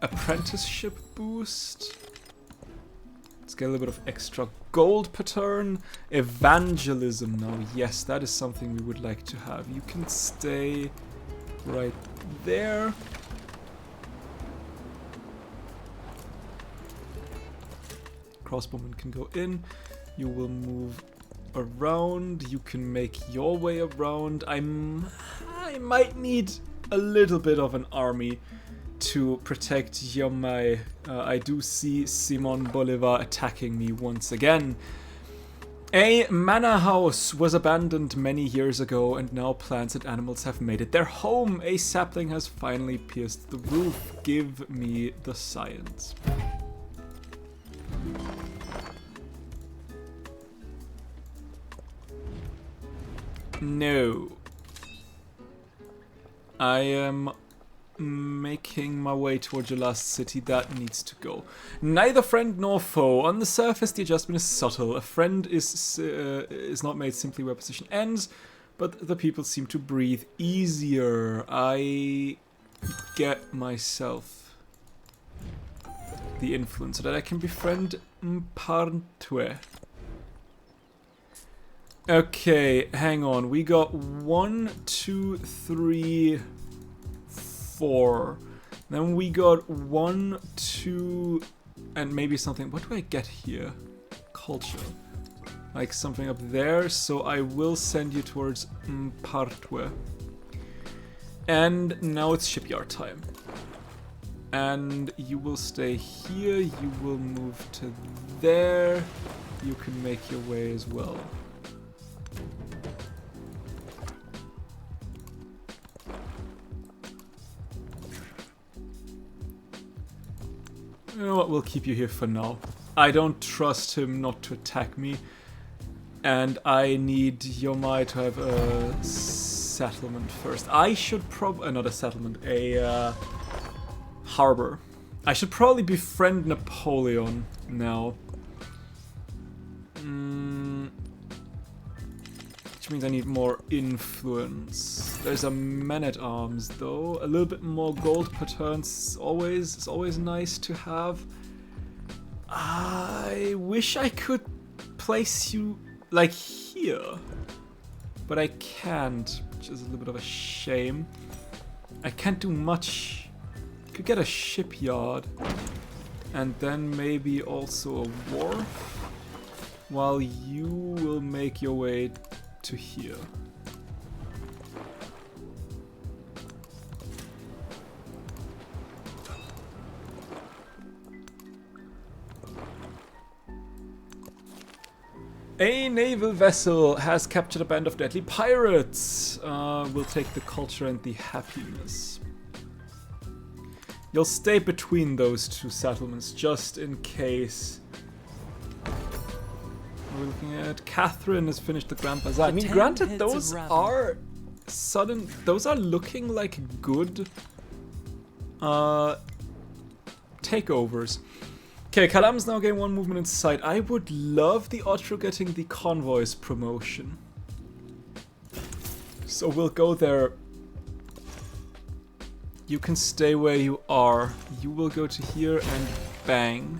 apprenticeship boost. Let's get a little bit of extra gold per turn. Evangelism now. Yes, that is something we would like to have. You can stay right there. Crossbowman can go in. You will move around. You can make your way around. I might need a little bit of an army to protect Yomai. I do see Simon Bolivar attacking me once again. A manor house was abandoned many years ago, and now plants and animals have made it their home. A sapling has finally pierced the roof. Give me the science. No. I am making my way towards your last city. That needs to go. Neither friend nor foe. On the surface, the adjustment is subtle. A friend is not made simply where position ends, but the people seem to breathe easier. I get myself the influence so that I can befriend Mparntwe. Okay, hang on. We got 1, 2, 3, 4. Then we got 1, 2, and maybe something. What do I get here? Culture. Like something up there. So I will send you towards Mpartwe. And now it's shipyard time. And you will stay here. You will move to there. You can make your way as well. You know what, we'll keep you here for now. I don't trust him not to attack me. And I need Yomai to have a settlement first. I should probably... not a settlement, a harbor. I should probably befriend Napoleon now. Which means I need more influence. There's a man-at-arms though. A little bit more gold per turn is always nice to have. I wish I could place you like here, but I can't, which is a little bit of a shame. I can't do much. Could get a shipyard and then maybe also a wharf while you will make your way to here. A naval vessel has captured a band of deadly pirates. We'll take the culture and the happiness. You'll stay between those two settlements just in case What are we looking at? Catherine has finished the Grand Bazaar. I mean, 10 granted, heads those of are those are looking like good takeovers. Okay, Kalam's now getting 1 movement in sight. I would love the Otro getting the convoys promotion. So we'll go there. You can stay where you are. You will go to here and bang.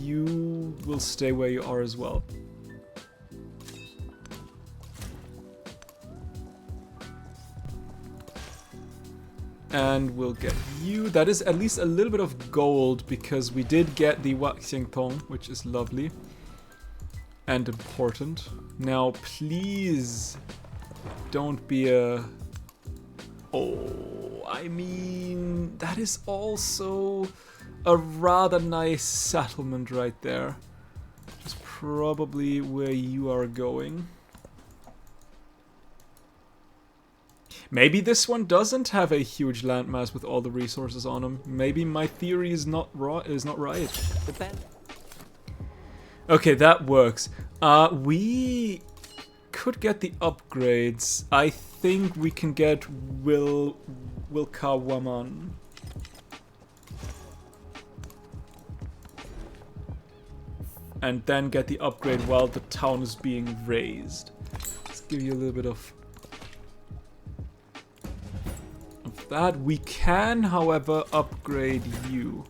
You will stay where you are as well. And we'll get you. That is at least a little bit of gold because we did get the Waxing Tong, which is lovely and important. Now, please don't be a... Oh, I mean, that is also a rather nice settlement right there. Which is probably where you are going. Maybe this one doesn't have a huge landmass with all the resources on them. Maybe my theory is not right. Okay, that works. We could get the upgrades. I think we can get Wilkawaman. And then get the upgrade while the town is being raised. Let's give you a little bit of that. We can, however, upgrade you.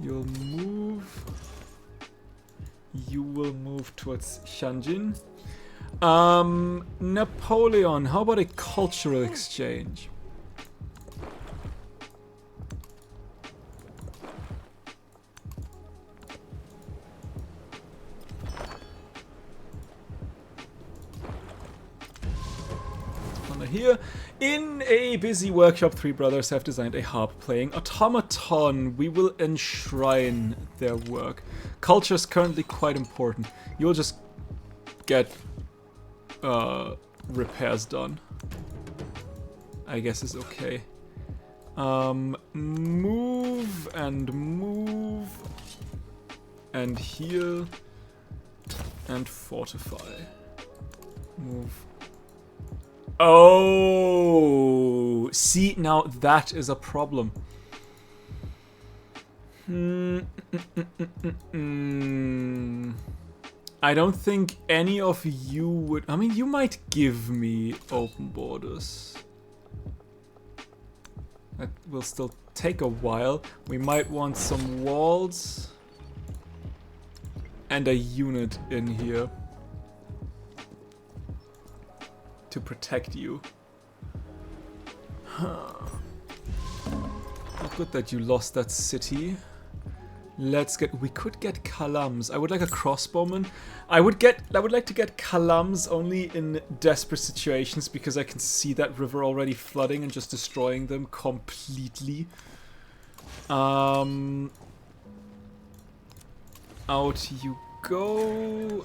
You'll move. You will move towards Shanjin. Napoleon, how about a cultural exchange? Here, in a busy workshop, 3 brothers have designed a harp-playing automaton. We will enshrine their work. Culture is currently quite important. You'll just get repairs done. I guess is okay. Move and move and heal and fortify. Move. Oh, see, now that is a problem. I don't think any of you would... I mean, you might give me open borders. That will still take a while. We might want some walls. And a unit in here. To protect you. Not good that you lost that city. Let's get... We could get Kalams. I would like a crossbowman. I would like to get Kalams only in desperate situations because I can see that river already flooding and just destroying them completely. Out you go.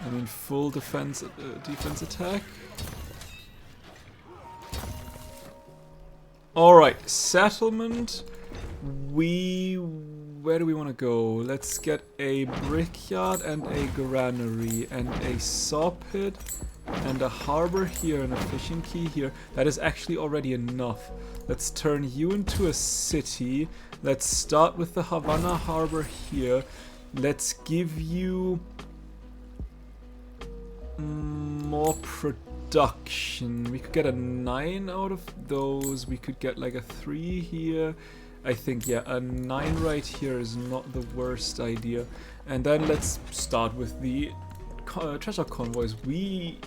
I mean, full defense attack. Alright, settlement. Where do we want to go? Let's get a brickyard and a granary and a saw pit and a harbor here and a fishing quay here. That is actually already enough. Let's turn you into a city. Let's start with the Havana harbor here. Let's give you... more production. We could get a 9 out of those. We could get like a 3 here. I think, yeah, a 9 right here is not the worst idea. And then let's start with the treasure convoys. We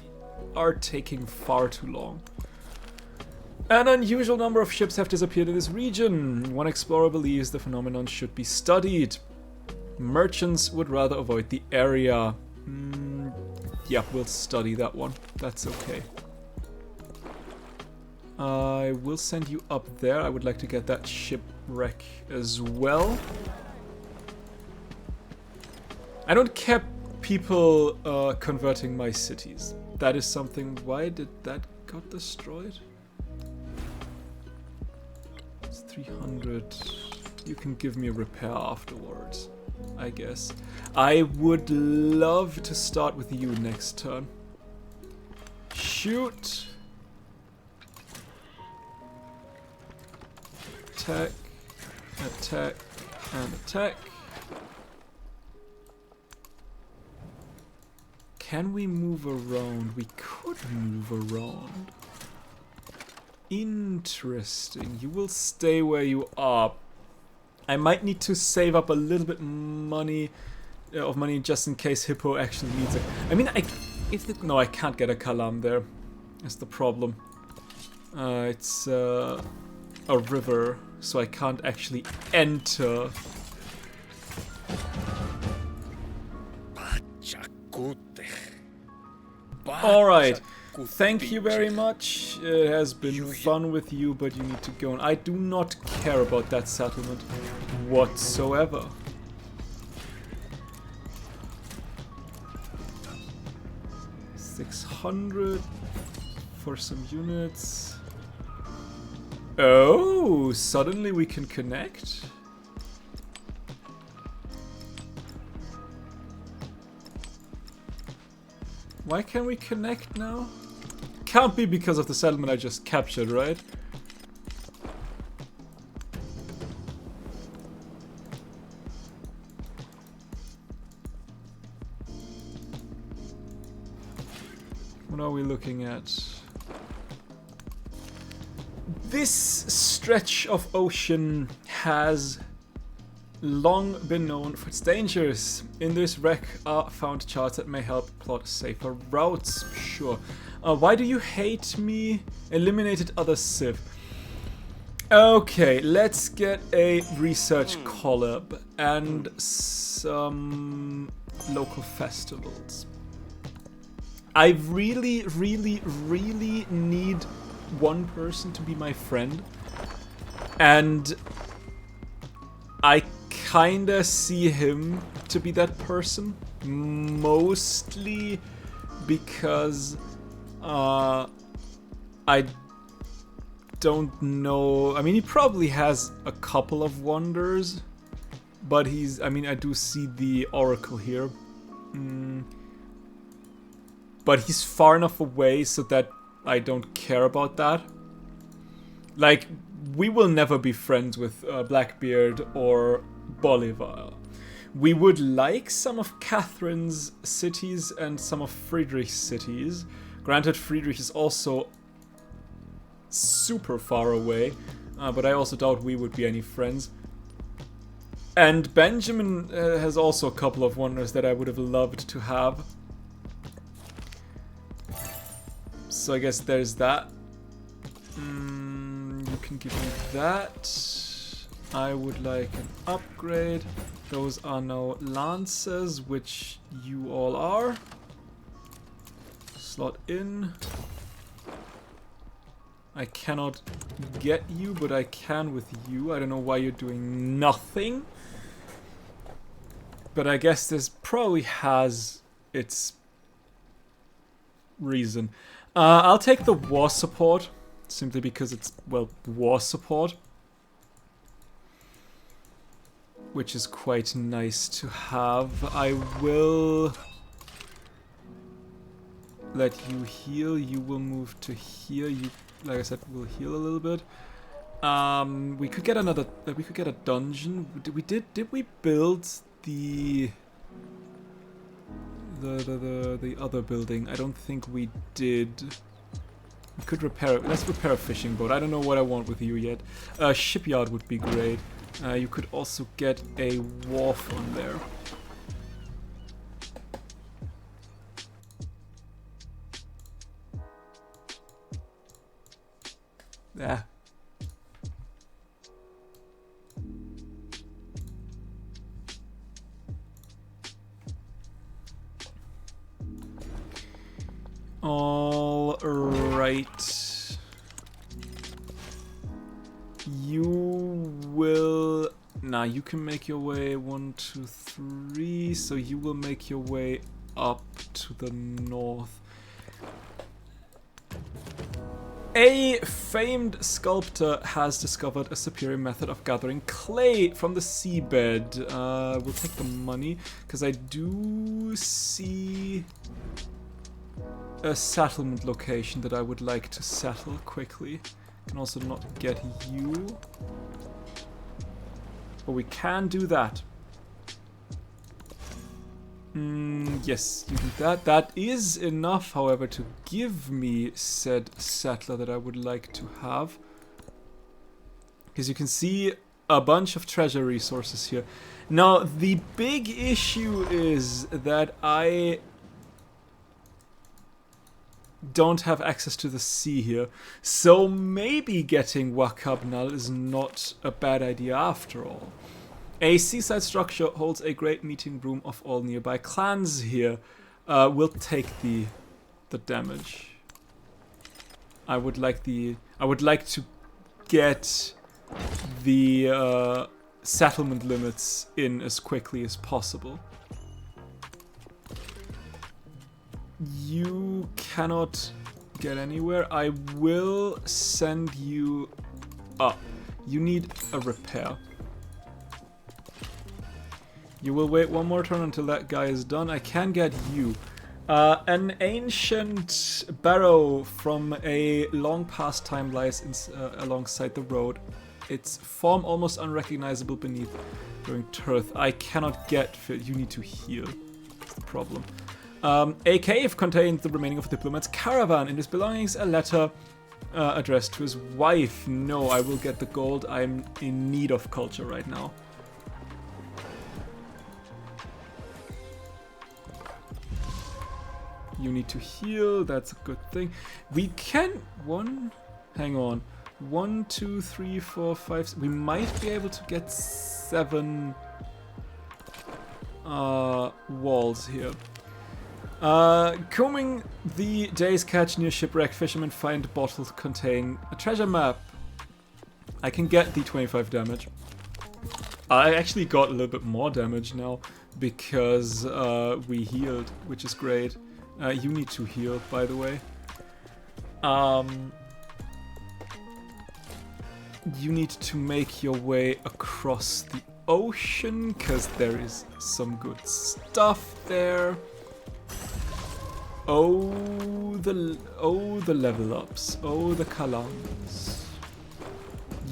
are taking far too long. An unusual number of ships have disappeared in this region. One explorer believes the phenomenon should be studied. Merchants would rather avoid the area. Yeah, we'll study that one. That's okay. I will send you up there. I would like to get that shipwreck as well. I don't care people converting my cities. That is something... Why did that got destroyed? 300. You can give me a repair afterwards, I guess. I would love to start with you next turn. Shoot. Attack, attack, and attack. Can we move around? We could move around. Interesting. You will stay where you are. I might need to save up a little bit of money just in case Hippo actually needs it. I mean, no, I can't get a Kalam there. That's the problem. It's a river, so I can't actually enter. Alright, thank you very much. It has been fun with you, but you need to go. And I do not care about that settlement whatsoever. $600 for some units. Oh, suddenly we can connect? Why can't we connect now? Can't be because of the settlement I just captured, right? What are we looking at? This stretch of ocean has long been known for its dangers. In this wreck are found charts that may help plot safer routes. Sure. Why do you hate me? Eliminated other Civ. Okay, let's get a research collab and some local festivals. I really, really, really need one person to be my friend. And I kinda see him to be that person. Mostly because I don't know. I mean, he probably has a couple of wonders, but I mean, I do see the Oracle here. But he's far enough away so that I don't care about that. Like, we will never be friends with Blackbeard or Bolivar. We would like some of Catherine's cities and some of Friedrich's cities. Granted, Friedrich is also super far away, but I also doubt we would be any friends. And Benjamin has also a couple of wonders that I would have loved to have. So I guess there's that. You can give me that. I would like an upgrade. Those are now lances, which you all are. Slot in. I cannot get you, but I can with you. I don't know why you're doing nothing. But I guess this probably has its reason. I'll take the war support, simply because it's, well, war support. Which is quite nice to have. I will let you heal. You will move to here. You, like I said, will heal a little bit. We could get another. We could get a dungeon. Did we build the other building? I don't think we did. We could repair it. Let's repair a fishing boat. I don't know what I want with you yet. Shipyard would be great. You could also get a wharf on there. Yeah. All right. You will... Nah, you can make your way 1, 2, 3. So you will make your way up to the north. A famed sculptor has discovered a superior method of gathering clay from the seabed. We'll take the money, because I do see a settlement location that I would like to settle quickly. Can also not get you. But we can do that. Yes, you do that. That is enough, however, to give me said settler that I would like to have. Because you can see a bunch of treasure resources here. Now, the big issue is that I don't have access to the sea here. So maybe getting Wakabnal is not a bad idea after all. A seaside structure holds a great meeting room of all nearby clans here. We'll take the damage. I would like to get the settlement limits in as quickly as possible. You cannot get anywhere. I will send you up. You need a repair. You will wait one more turn until that guy is done. I can get you. An ancient barrow from a long past time lies alongside the road. Its form almost unrecognizable beneath during Turth. I cannot get filled. You need to heal. That's the problem. A cave contains the remaining of a diplomat's caravan. In his belongings, a letter addressed to his wife. No, I will get the gold. I'm in need of culture right now. You need to heal, that's a good thing. We can, hang on. 1, 2, 3, 4, 5, we might be able to get 7 walls here. Combing the day's catch near shipwreck, fishermen find bottles contain a treasure map. I can get the 25 damage. I actually got a little bit more damage now because we healed, which is great. You need to heal, by the way. You need to make your way across the ocean, because there is some good stuff there. Oh, the level ups. Oh, the Kalans.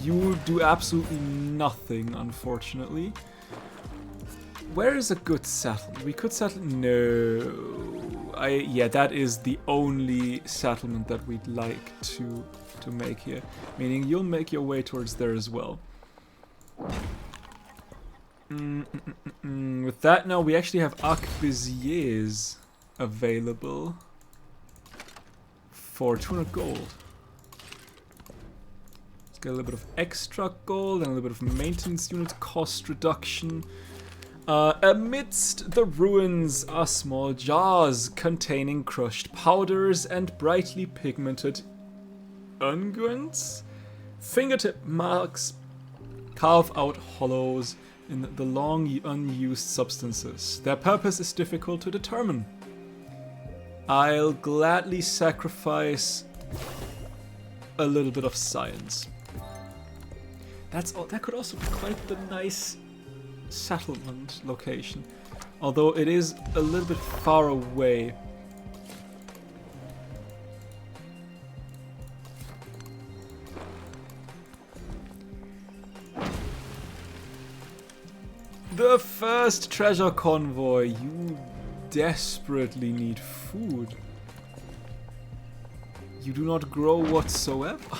You do absolutely nothing, unfortunately. Where is a good settlement? We could settle... No... Yeah, that is the only settlement that we'd like to make here. Meaning you'll make your way towards there as well. With that now, we actually have Arquebusiers available for 200 gold. Let's get a little bit of extra gold and a little bit of maintenance unit cost reduction. Amidst the ruins are small jars containing crushed powders and brightly pigmented unguents. Fingertip marks carve out hollows in the long unused substances. Their purpose is difficult to determine. I'll gladly sacrifice a little bit of science. That could also be quite the nice settlement location, although it is a little bit far away. The first treasure convoy. You desperately need food. You do not grow whatsoever.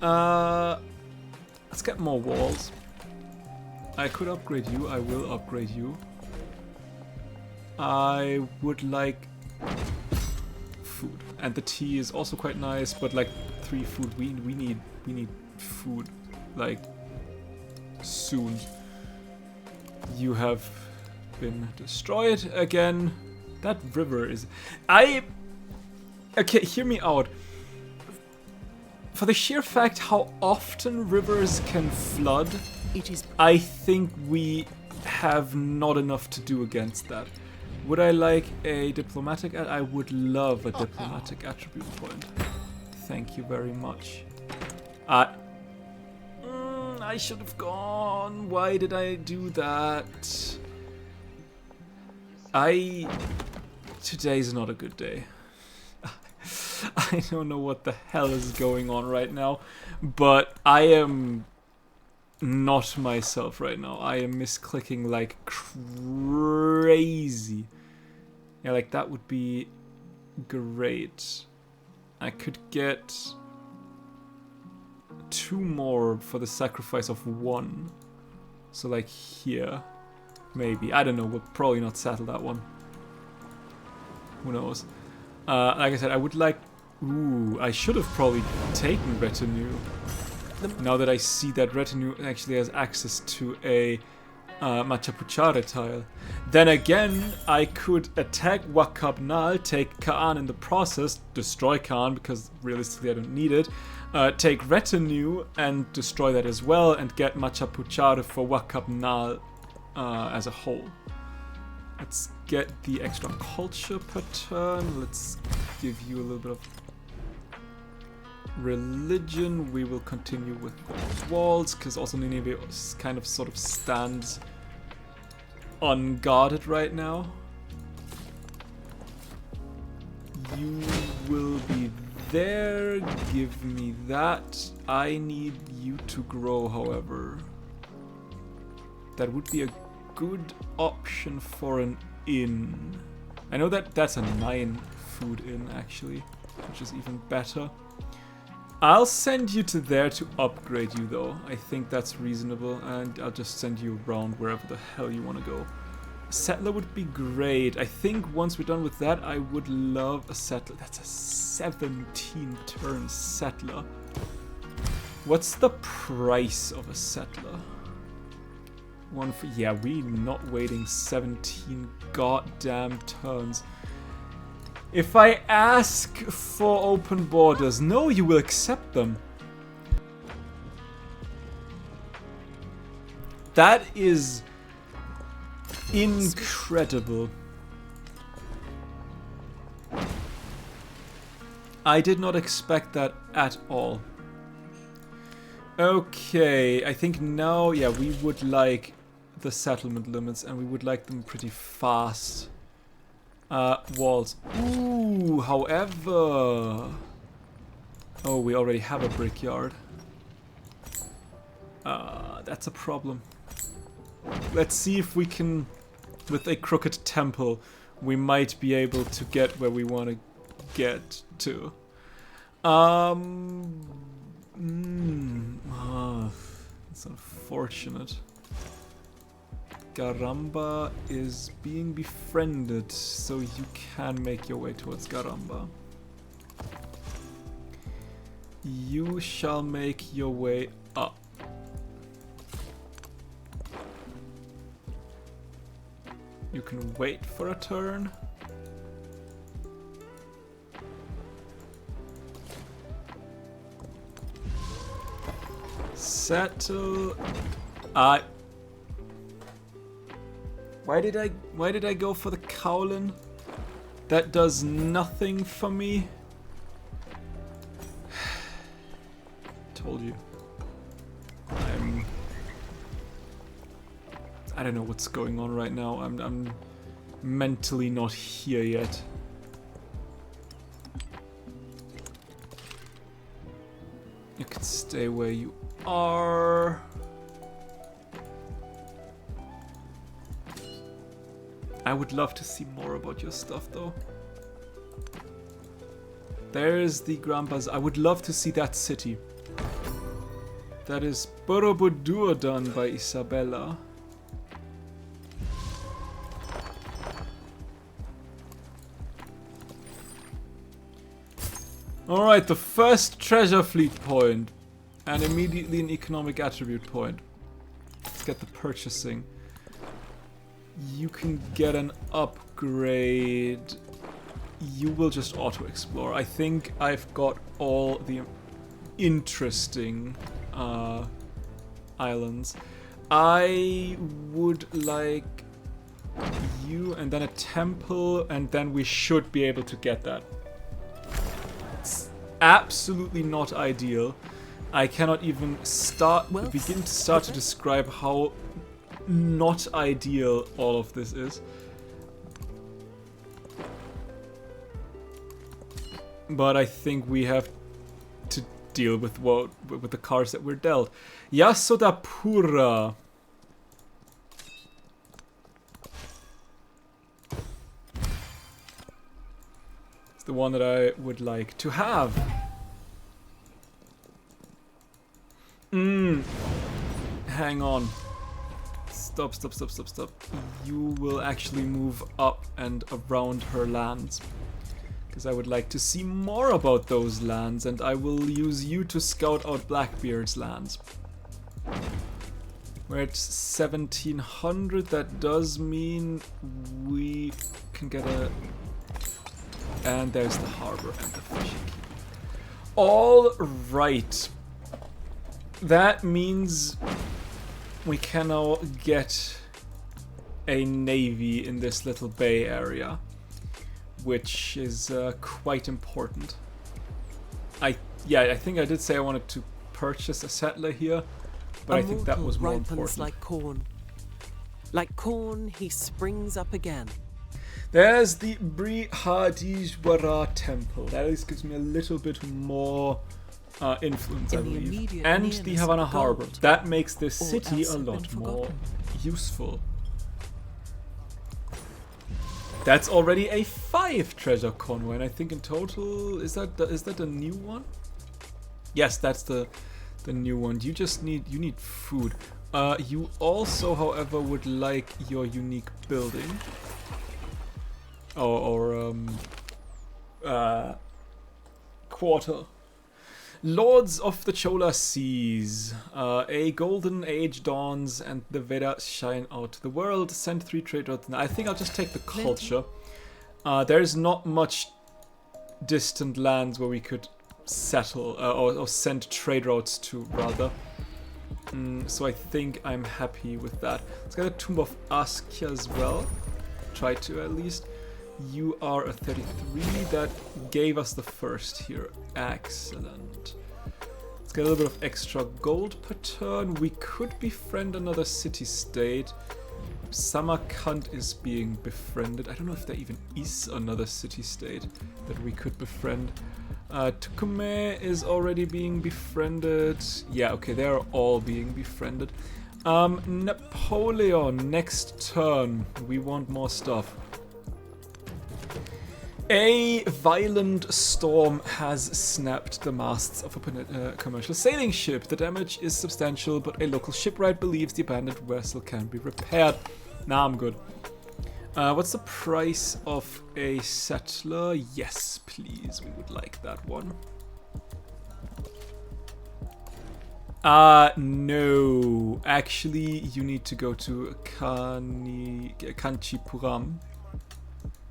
Let's get more walls. I could upgrade you. I will upgrade you. I would like food, and the tea is also quite nice. But like 3 food, we need food like soon. You have been destroyed again. That river is. Okay, hear me out. For the sheer fact how often rivers can flood, I think we have not enough to do against that. Would I like a diplomatic? I would love a diplomatic attribute point. Thank you very much. I should have gone. Why did I do that? Today's not a good day. I don't know what the hell is going on right now, but I am not myself right now. I am misclicking like crazy. Yeah, like that would be great. I could get 2 more for the sacrifice of 1. So like here, maybe. I don't know, we'll probably not settle that one. Who knows? Like I said, I would like... Ooh, I should have probably taken retinue. Now that I see that retinue actually has access to a Machapuchare tile. Then again, I could attack Wakabnal, take Kaan in the process, destroy Kaan because realistically I don't need it, take retinue and destroy that as well, and get Machapuchare for Wakabnal as a whole. Let's get the extra culture per turn. Let's give you a little bit of religion. We will continue with the walls, because also Nineveh kind of sort of stands unguarded right now. You will be there. Give me that. I need you to grow, however. That would be a good option for an inn. I know that that's a 9 food inn, actually, which is even better. I'll send you to there to upgrade you, though. I think that's reasonable, and I'll just send you around wherever the hell you want to go. A settler would be great. I think once we're done with that, I would love a settler. That's a 17-turn settler. What's the price of a settler? One for... Yeah, we're not waiting 17 goddamn turns. If I ask for open borders, no, you will accept them. That is incredible. I did not expect that at all. Okay, I think now, yeah, we would like the settlement limits, and we would like them pretty fast. Walls. Ooh, however... Oh, we already have a brickyard. That's a problem. Let's see if we can... With a crooked temple, we might be able to get where we want to get to. It's unfortunate. Garamba is being befriended, so you can make your way towards Garamba. You shall make your way up. You can wait for a turn. Settle. Why did I go for the Cowlin? That does nothing for me. Told you. I don't know what's going on right now. I'm mentally not here yet. You can stay where you are. I would love to see more about your stuff, though. There's the Grand Bazaar. I would love to see that city. That is Borobudur done by Isabella. Alright, the first treasure fleet point. And immediately an economic attribute point. Let's get the purchasing. You can get an upgrade. You will just auto-explore. I think I've got all the interesting islands. I would like you, and then a temple, and then we should be able to get that. absolutely not ideal. I cannot even begin to describe how not ideal all of this is. But I think we have to deal with the cards that we're dealt. Yasodapura. It's the one that I would like to have. Hang on. Stop. You will actually move up and around her lands. Because I would like to see more about those lands, and I will use you to scout out Blackbeard's lands. We're at 1700, that does mean we can get a... And there's the harbor and the fishing quay. Alright. That means we can now get a navy in this little bay area, which is quite important. I think I did say I wanted to purchase a settler here, but I think that was more important. Like corn. Like corn, he springs up again. There's the Brihadishwara temple. That at least gives me a little bit more influence, I believe. And the Havana harbor. That makes this city a lot more useful. That's already a 5 treasure convoy, and I think in total is that the new one? Yes, that's the new one. You need food. You also, however, would like your unique building or quarter. Lords of the Chola Seas. A golden age dawns and the Vedas shine out to the world. Send 3 trade routes. I think I'll just take the culture. There's not much distant lands where we could settle or send trade routes to, rather. So I think I'm happy with that. Let's get a Tomb of Askja as well. Try to at least. You are a 33. That gave us the first here. Excellent. Let's get a little bit of extra gold per turn. We could befriend another city-state. Samarkand is being befriended. I don't know if there even is another city-state that we could befriend. Tukume is already being befriended. Yeah, okay, they're all being befriended. Napoleon, next turn. We want more stuff. A violent storm has snapped the masts of a commercial sailing ship. The damage is substantial, but a local shipwright believes the abandoned vessel can be repaired. Nah, I'm good. What's the price of a settler? Yes, please. We would like that one. No. Actually, you need to go to Kanchipuram.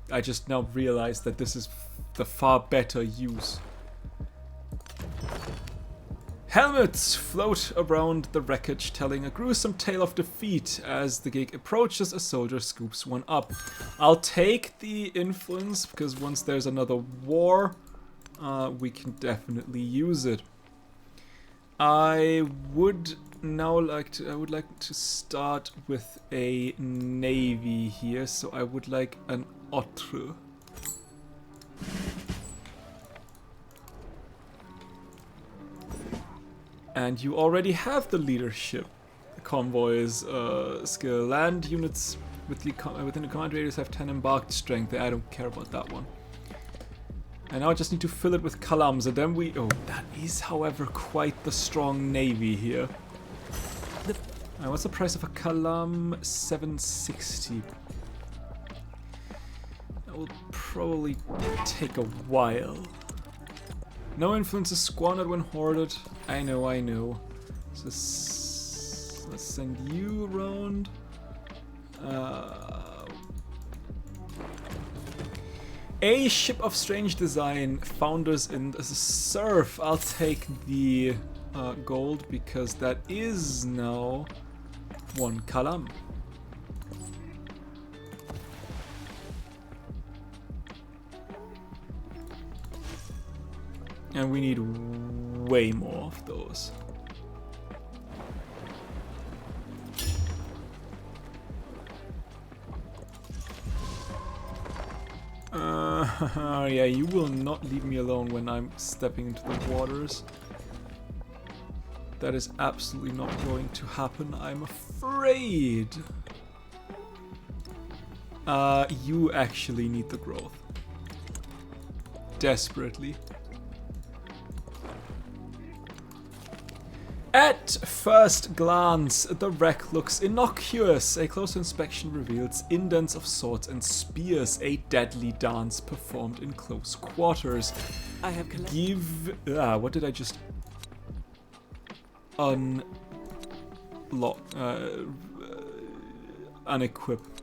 I just now realized that this is the far better use. Helmets float around the wreckage, telling a gruesome tale of defeat. As the gig approaches, a soldier scoops one up. I'll take the influence, because once there's another war, we can definitely use it. I would like to start with a navy here, so I would like an Otre. And you already have the leadership. The convoys skill. Land units within the command radius have 10 embarked strength. I don't care about that one. And now I just need to fill it with Kalams, and then we... Oh, that is, however, quite the strong navy here. What's the price of a Kalam? 760. That will probably take a while. No influence is squandered when hoarded. I know. So let's send you around. A ship of strange design founders in the surf. I'll take the gold because that is now 1 Kalam. And we need way more of those. Yeah, you will not leave me alone when I'm stepping into the waters. That is absolutely not going to happen, I'm afraid. You actually need the growth. Desperately. At first glance, the wreck looks innocuous. A closer inspection reveals indents of swords and spears, a deadly dance performed in close quarters. I have collected. What did I just unequip?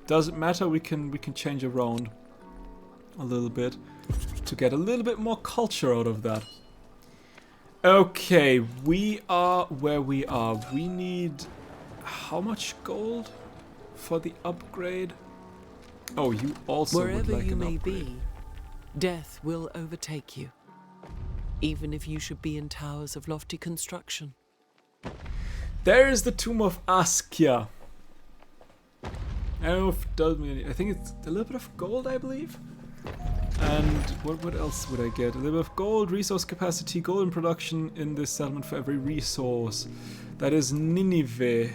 Doesn't matter. We can change around a little bit to get a little bit more culture out of that. Okay, we are where we are. We need how much gold for the upgrade? Oh, you also Wherever would like you an may upgrade. be, death will overtake you, even if you should be in towers of lofty construction. There is the tomb of Askia. I don't know if it does me any. I think it's a little bit of gold, I believe. And what else would I get? A little bit of gold, resource capacity, gold in production in this settlement for every resource. That is Nineveh.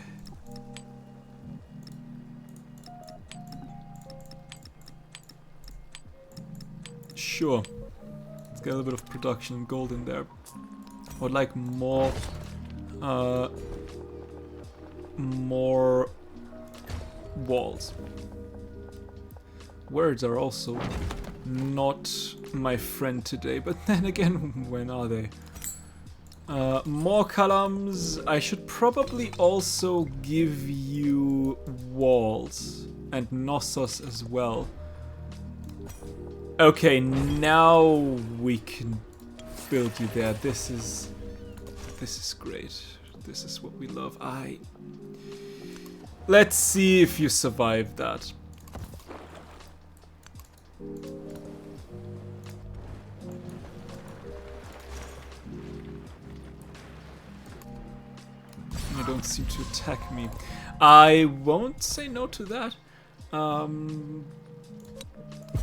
Sure. Let's get a little bit of production and gold in there. I would like more walls. Words are also not my friend today, but then again, when are they? More columns. I should probably also give you walls and Knossos as well. Okay, now we can build you there. This is great. This is what we love. Let's see if you survive that. You don't seem to attack me. I won't say no to that.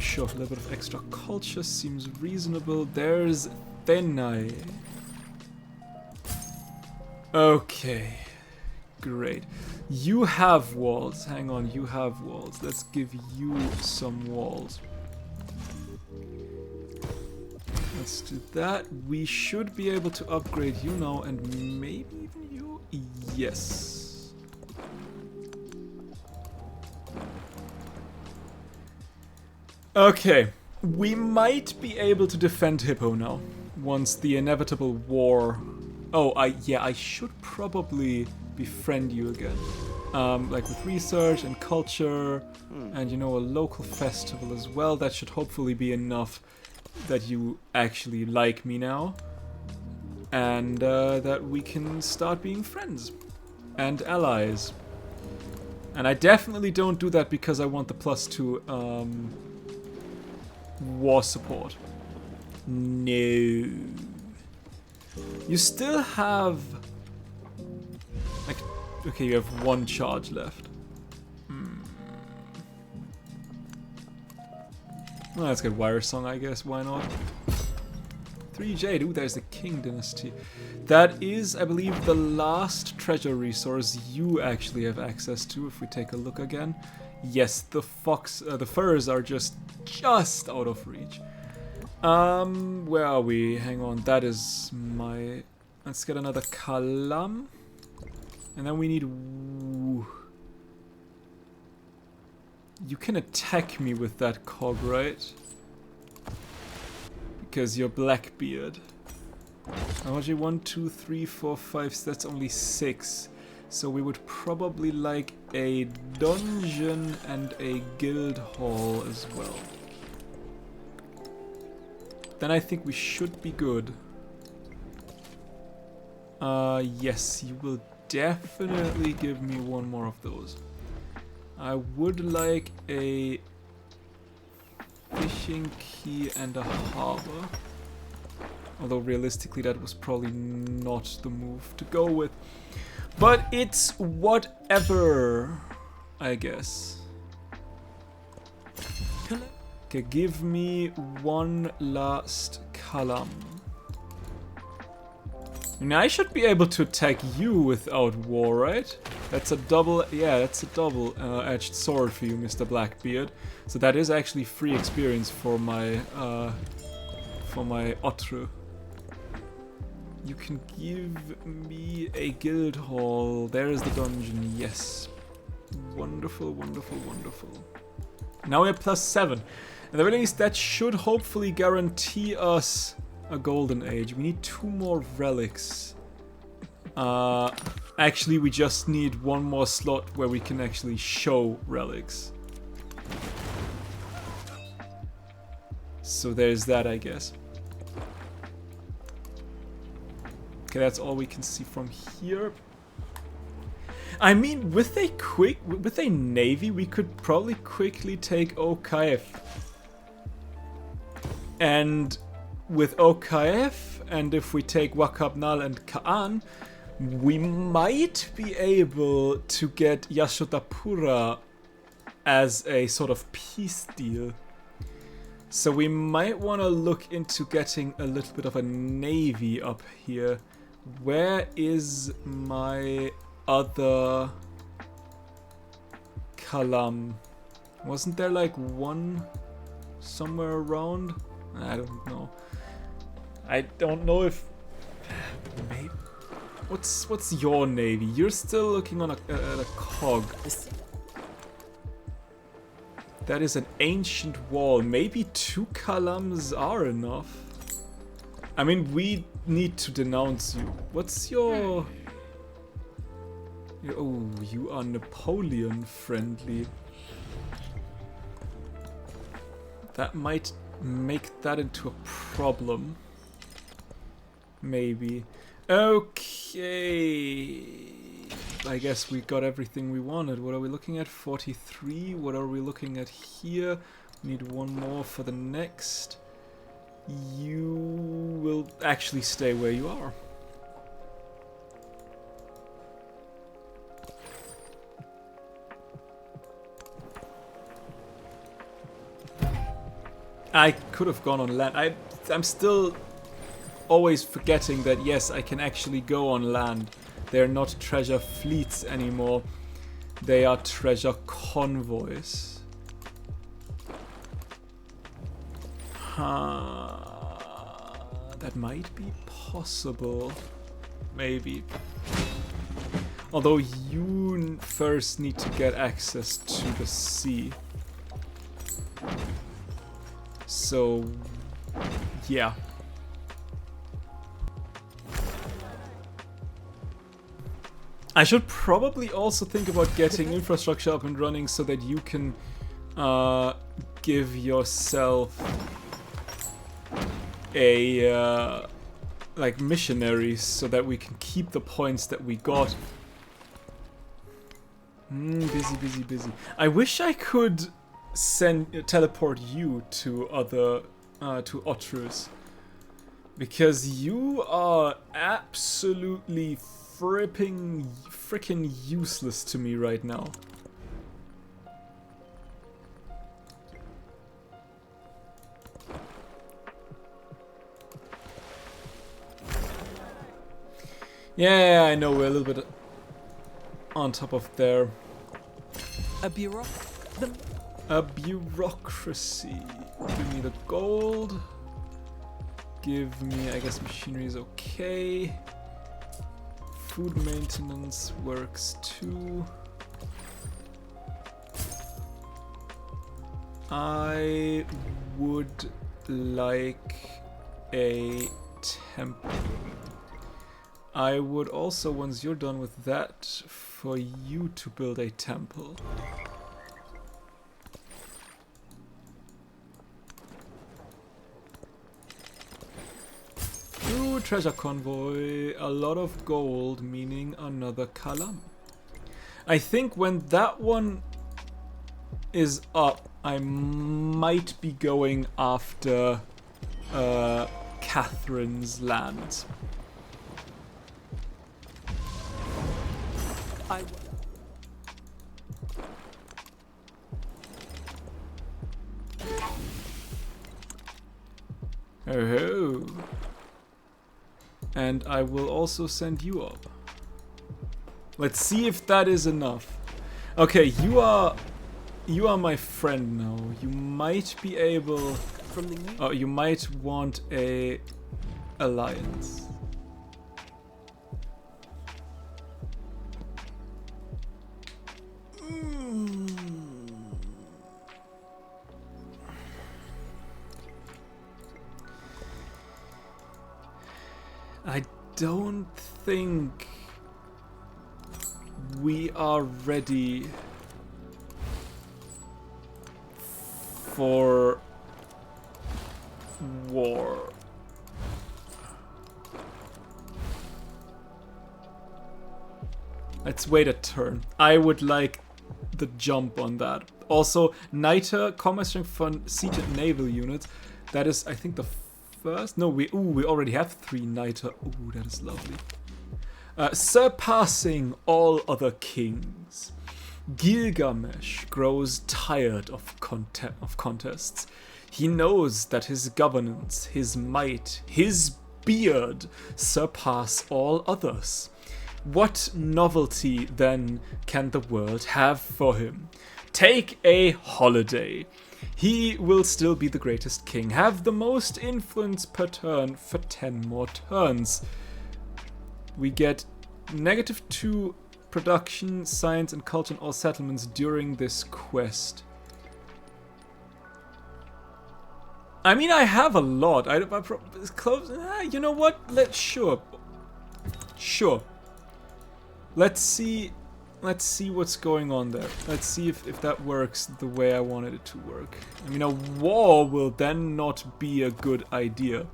Sure, a little bit of extra culture seems reasonable. There's Thenai. Okay. Great. You have walls. Hang on, you have walls. Let's give you some walls. Let's do that. We should be able to upgrade you now and maybe even you. Yes. Okay. We might be able to defend Hippo now. Once the inevitable war... Oh, I should probably befriend you again. Like with research and culture and, you know, a local festival as well. That should hopefully be enough that you actually like me now. And that we can start being friends and allies. And I definitely don't do that because I want the +2 war support. No. You still have... Like, okay, you have 1 charge left. Well, let's get Wire Song, I guess. Why not? 3 Jade. Ooh, there's the King Dynasty. That is, I believe, the last treasure resource you actually have access to. If we take a look again, yes, the furs are just out of reach. Where are we? Hang on. That is my. Let's get another Kalam, and then we need. You can attack me with that cog, right? Because you're Blackbeard. How much? 1, 2, 3, 4, 5. That's only 6. So we would probably like a dungeon and a guild hall as well. Then I think we should be good. Yes, you will definitely give me 1 more of those. I would like a fishing key and a harbor. Although realistically that was probably not the move to go with. But it's whatever, I guess. Okay, give me one last column. Now I should be able to attack you without war, right? That's a double, yeah, that's a double-edged sword for you, Mr. Blackbeard. So that is actually free experience for my Otru. You can give me a guild hall. There is the dungeon, yes. Wonderful, wonderful, wonderful. Now we're +7. At the very least, that should hopefully guarantee us a golden age. We need 2 more relics. Actually, we just need 1 more slot where we can actually show relics. So there's that, I guess. Okay, that's all we can see from here. I mean, with a navy, we could probably quickly take Okaif. And with Okaif, and if we take Wakabnal and Kaan, we might be able to get Yashodapura as a sort of peace deal. So we might want to look into getting a little bit of a navy up here. Where is my other Kalam? Wasn't there like one somewhere around? I don't know. I don't know if... Maybe... What's your navy? You're still looking on at a cog. That is an ancient wall. Maybe 2 Kalams are enough. I mean, we need to denounce you. What's your... Oh, you are Napoleon friendly. That might make that into a problem. Maybe. Okay. I guess we got everything we wanted. What are we looking at? 43. What are we looking at here? We need 1 more for the next. You will actually stay where you are. I could have gone on land. I'm still always forgetting that, yes, I can actually go on land. They're not treasure fleets anymore. They are treasure convoys. That might be possible. Maybe. Although you first need to get access to the sea. So, yeah. I should probably also think about getting infrastructure up and running so that you can give yourself a like missionaries so that we can keep the points that we got. Busy. I wish I could teleport you to other to Otrus, because you are absolutely freaking useless to me right now. Yeah, I know, we're a little bit on top of there. A bureaucracy. Give me the gold. Give me, I guess machinery is okay. Food maintenance works too. I would like a temple. I would also, once you're done with that, for you to build a temple. Ooh, treasure convoy. A lot of gold, meaning another Kalam. I think when that one is up, I might be going after Catherine's land. I Oh. And I will also send you up. Let's see if that is enough. Okay, you are my friend now. You might be able. from the new. Oh, you might want a alliance. I don't think we are ready for war. Let's wait a turn. I would like the jump on that. Also, Niter, combat strength for seated naval units. That is, I think, the first. No, we already have 3 Niter. Ooh, that is lovely. Surpassing all other kings. Gilgamesh grows tired of contests. He knows that his governance, his might, his beard surpass all others. What novelty then can the world have for him? Take a holiday. He will still be the greatest king, have the most influence per turn for 10 more turns. We get -2 production, science, and culture in all settlements during this quest. I mean, I have a lot. It's close. You know what? Sure. Let's see what's going on there. Let's see if that works the way I wanted it to work. I mean, a war will then not be a good idea.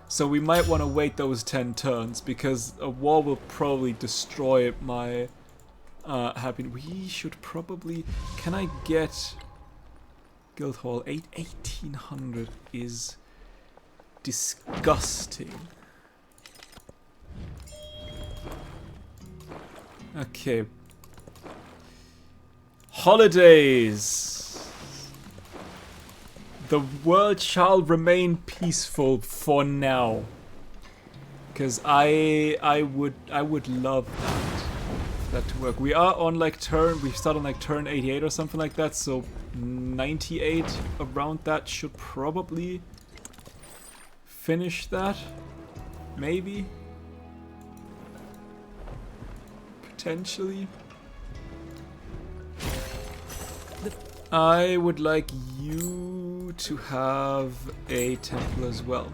So we might want to wait those 10 turns, because a war will probably destroy my happiness. We should probably... Can I get... Guildhall? 1800 is disgusting. Okay. Holidays. The world shall remain peaceful for now. Because I would love that to work. We are on we start on turn 88 or something like that, so 98 around that should probably finish that. Maybe. Potentially. I would like you to have a temple as well.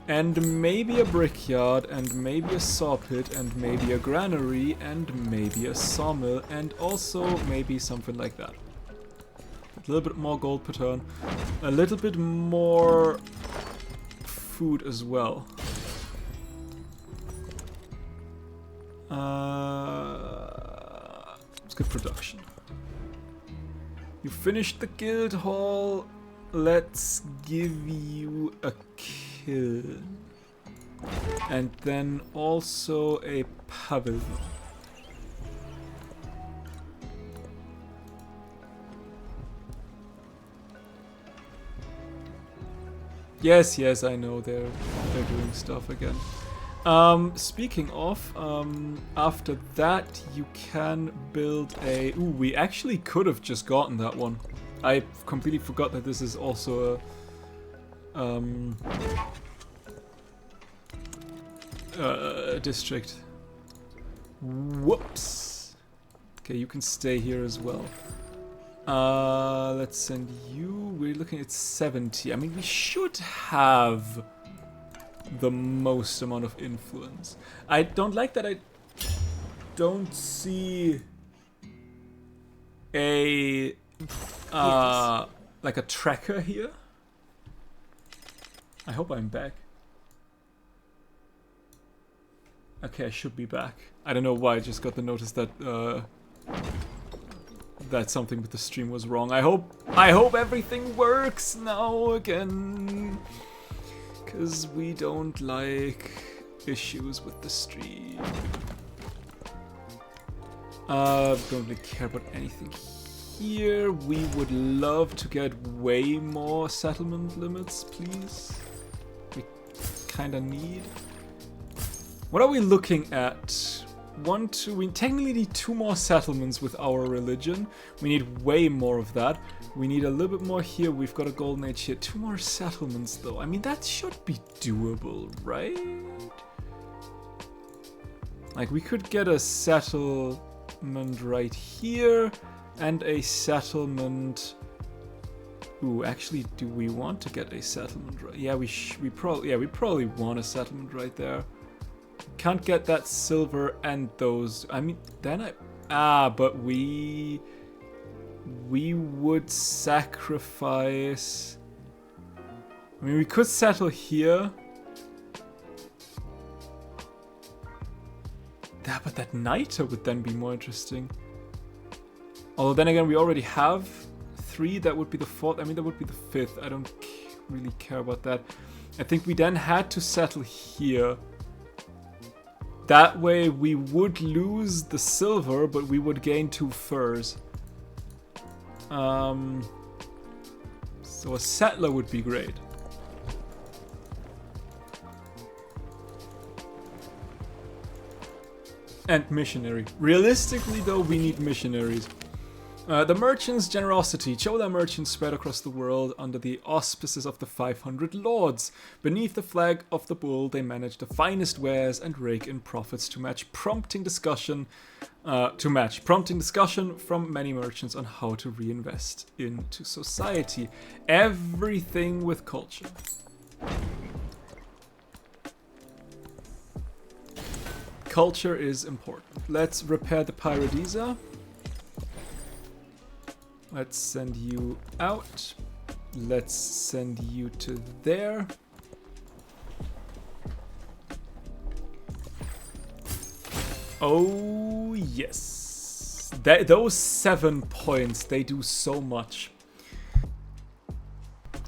And maybe a brickyard, and maybe a saw pit, and maybe a granary, and maybe a sawmill, and also maybe something like that. A little bit more gold per turn. A little bit more food as well. It's good production. You finished the guild hall. Let's give you a kill. And then also a pavilion. Yes, I know they're doing stuff again. Speaking of, after that you can build a... Ooh, we actually could have just gotten that one. I completely forgot that this is also a district. Whoops. Okay, you can stay here as well. Let's send you... We're looking at 70. I mean, we should have the most amount of influence. I don't like that I don't see a like a tracker here. I hope I'm back. Okay, I should be back. I don't know why I just got the notice that that something with the stream was wrong. I hope everything works now again. because we don't like issues with the stream. Don't really care about anything here. We would love to get way more settlement limits, please. We kinda need. What are we looking at? 1, 2, we technically need 2 more settlements with our religion. We need way more of that. We need a little bit more here. We've got a golden age here. 2 more settlements though. I mean, that should be doable, right? Like, we could get a settlement right here and a settlement. Ooh, actually, do we want to get a settlement right? Yeah, we probably want a settlement right there. Can't get that silver and those. I mean, then but we would sacrifice. I mean, we could settle here. Yeah, but that niter would then be more interesting. Although then again, we already have 3. That would be the 4th. I mean, that would be the 5th. I don't really care about that. I think we then had to settle here. That way we would lose the silver, but we would gain 2 furs. So a settler would be great. And missionary. Realistically though, we need missionaries. The merchants' generosity. Chola merchants spread across the world under the auspices of the 500 lords. Beneath the flag of the bull, they manage the finest wares and rake in profits to match prompting discussion from many merchants on how to reinvest into society. Everything with culture. Culture is important. Let's repair the Paradisa. Let's send you out. Let's send you to there. Oh, yes. Those 7 points, they do so much.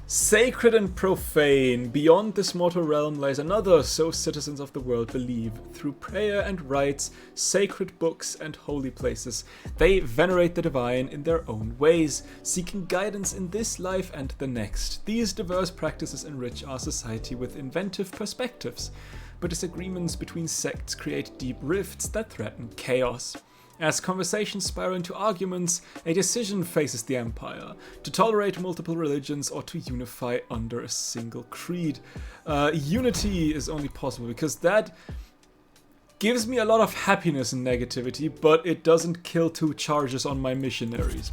Sacred and profane, beyond this mortal realm lies another, so citizens of the world believe. Through prayer and rites, sacred books and holy places, they venerate the divine in their own ways, seeking guidance in this life and the next. These diverse practices enrich our society with inventive perspectives, but disagreements between sects create deep rifts that threaten chaos. As conversations spiral into arguments, a decision faces the Empire: to tolerate multiple religions or to unify under a single creed. Unity is only possible because that gives me a lot of happiness and negativity, but it doesn't kill 2 charges on my missionaries.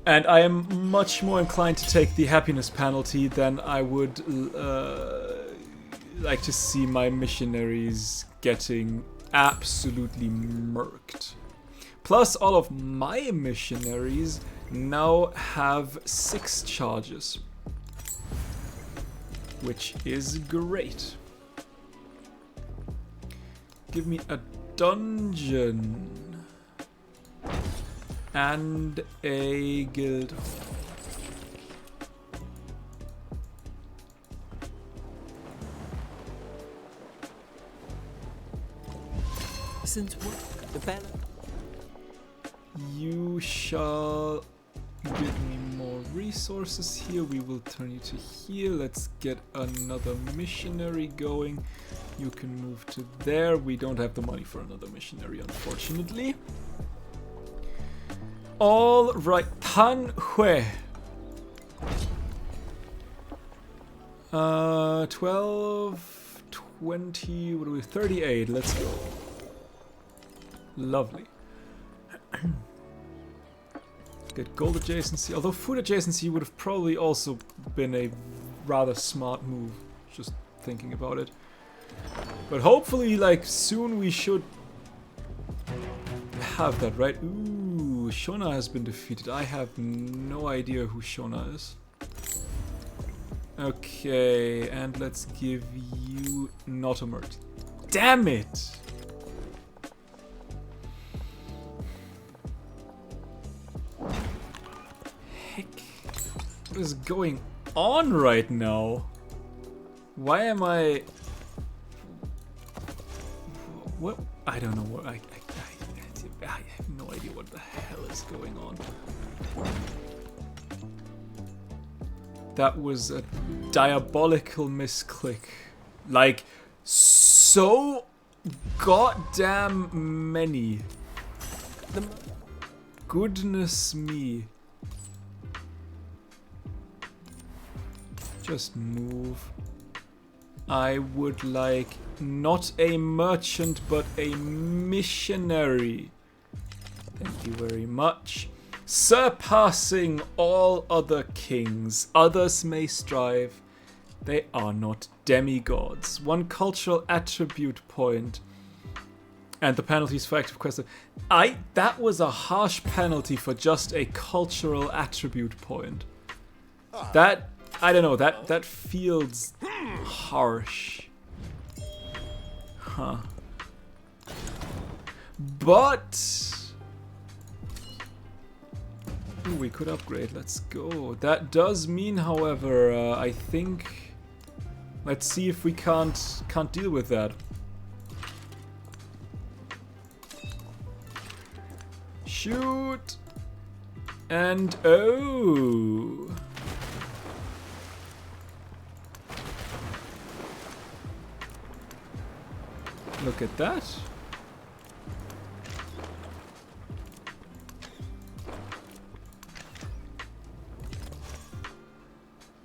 And I am much more inclined to take the happiness penalty than I would like to see my missionaries getting absolutely murked. Plus, all of my missionaries now have 6 charges, which is great. Give me a dungeon and a guild. Since work, the Bella. You shall give me more resources here. We will turn you to here. Let's get another missionary going. You can move to there. We don't have the money for another missionary, unfortunately. All right, Tan Hue. 12, 20, what are we? 38. Let's go. Lovely. Get gold adjacency, although food adjacency would have probably also been a rather smart move, just thinking about it. But hopefully, like, soon we should have that, right? Ooh, Shona has been defeated. I have no idea who Shona is. Okay, and let's give you Notomert. Damn it! Heck. What is going on right now? Why am I... What? I don't know what... I have no idea what the hell is going on. That was a diabolical misclick. Like, so goddamn many. Goodness me. Just move. I would like not a merchant, but a missionary. Thank you very much. Surpassing all other kings, others may strive. They are not demigods. 1 cultural attribute point. And the penalties for active quest. That was a harsh penalty for just a cultural attribute point. That, I don't know, that feels harsh. Huh. But ooh, we could upgrade, let's go. That does mean, however, I think... Let's see if we can't deal with that. Shoot! And oh! Look at that.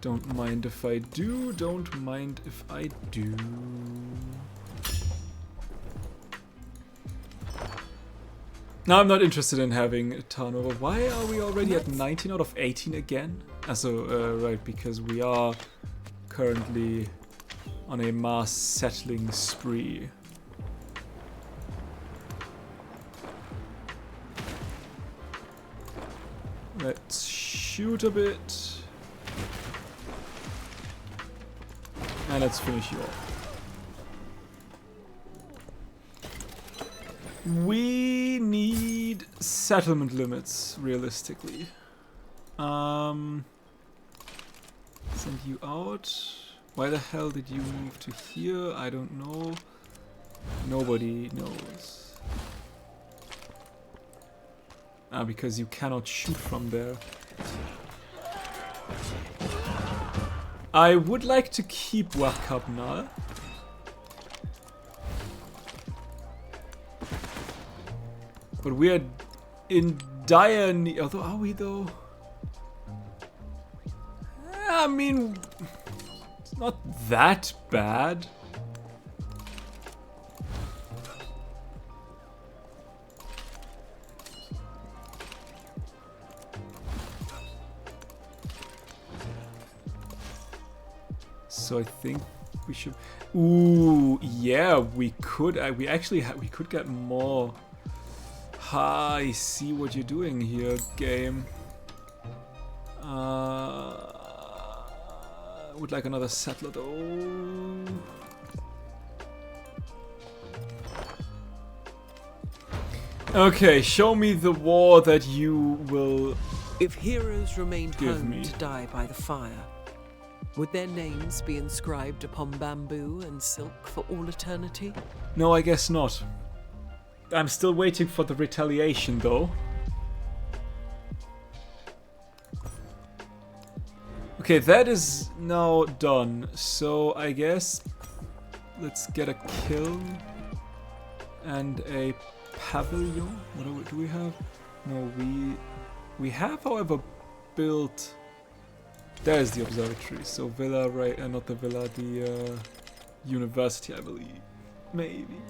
Don't mind if I do, don't mind if I do. Now I'm not interested in having a turnover. Why are we already at 19 out of 18 again? Also, right, because we are currently on a mass settling spree. Let's shoot a bit. And let's finish you off. We need settlement limits, realistically. Send you out. Why the hell did you move to here? I don't know. Nobody knows. Because you cannot shoot from there. I would like to keep Wakabnal. But we are in dire need. Although, are we though? I mean, it's not that bad. So I think we should. Ooh, yeah, we could. We actually we could get more. I see what you're doing here, game. Would like another settler though. Okay, show me the war that you will. If heroes remained Give home me. to die by the fire, would their names be inscribed upon bamboo and silk for all eternity? No, I guess not. I'm still waiting for the retaliation though. Okay, that is now done. So I guess let's get a kiln and a pavilion. What do we have? No, we have, however, built. There's the observatory. So villa, right? Not the villa, the university, I believe. Maybe.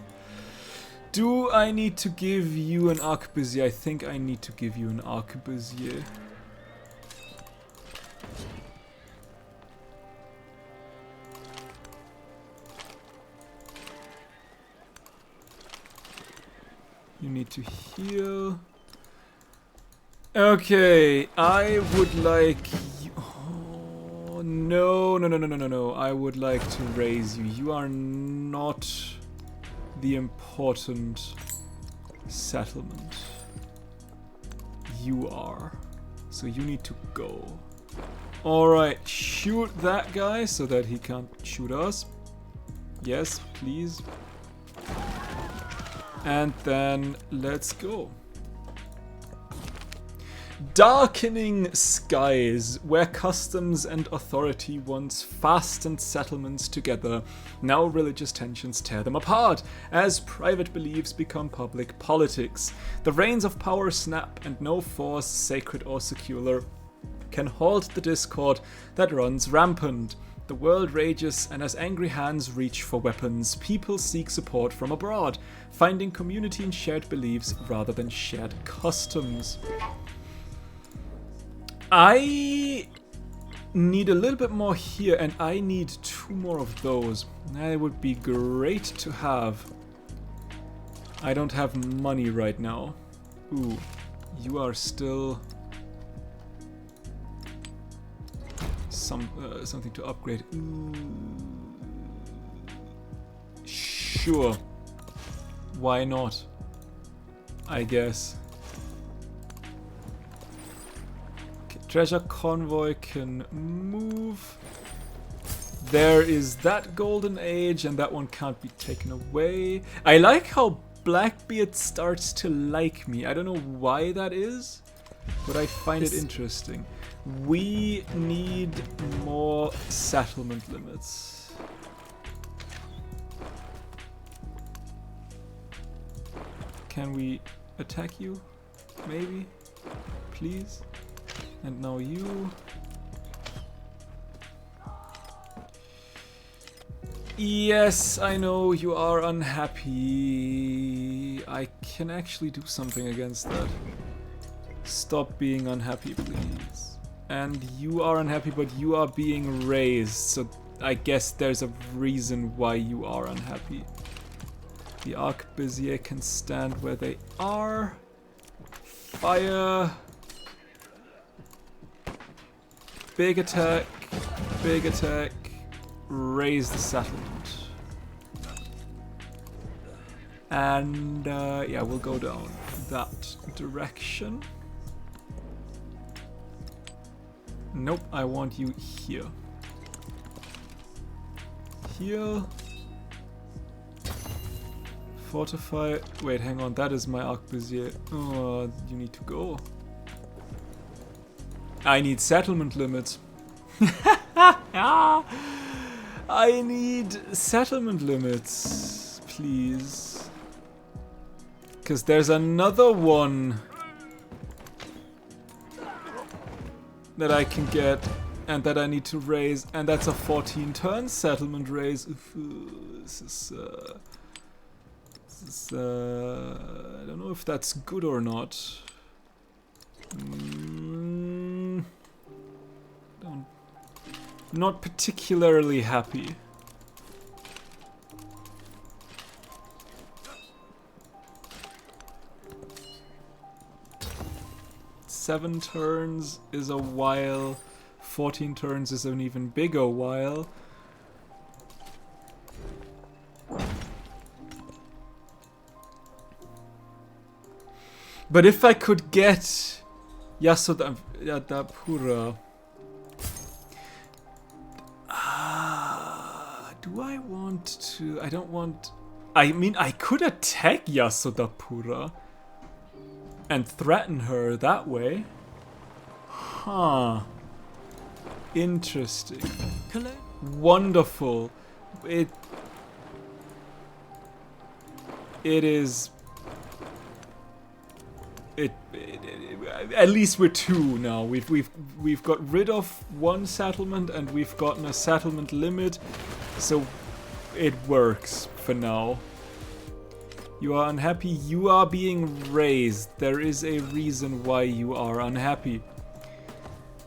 Do I need to give you an arquebusier? I think I need to give you an arquebusier. You need to heal. Okay, I would like you. Oh, no. I would like to raise you. You are not the important settlement. You are. So you need to go. Alright, shoot that guy so that he can't shoot us. Yes, please. And then let's go. Darkening skies, where customs and authority once fastened settlements together, now religious tensions tear them apart, as private beliefs become public politics. The reins of power snap, and no force, sacred or secular, can halt the discord that runs rampant. The world rages, and as angry hands reach for weapons, people seek support from abroad, finding community in shared beliefs rather than shared customs. I need a little bit more here, and I need 2 more of those. That would be great to have. I don't have money right now. Ooh, you are still something to upgrade. Ooh. Sure. Why not? I guess. Treasure convoy can move. There is that golden age, and that one can't be taken away. I like how Blackbeard starts to like me. I don't know why that is, but I find it interesting. We need more settlement limits. Can we attack you? Maybe? Please? And now you. Yes, I know you are unhappy. I can actually do something against that. Stop being unhappy, please. And you are unhappy, but you are being raised, so I guess there's a reason why you are unhappy. The Arquebusiers can stand where they are. Fire. Big attack, raise the settlement. And yeah, we'll go down that direction. Nope, I want you here. Here. Fortify. Wait, hang on, that is my Arquebusier. Oh, you need to go. I need settlement limits. I need settlement limits, please. Because there's another one that I can get and that I need to raise, and that's a 14-turn settlement raise. This is I don't know if that's good or not. Not particularly happy. Seven turns is a while. 14 turns is an even bigger while. But if I could get Yasodapura. Do I want to? I don't want. I mean, I could attack Yasodapura and threaten her that way. Huh. Interesting. Hello? Wonderful. It is. At least we're 2 now. We've got rid of 1 settlement and we've gotten a settlement limit, so it works for now. You are unhappy. You are being raised. There is a reason why you are unhappy.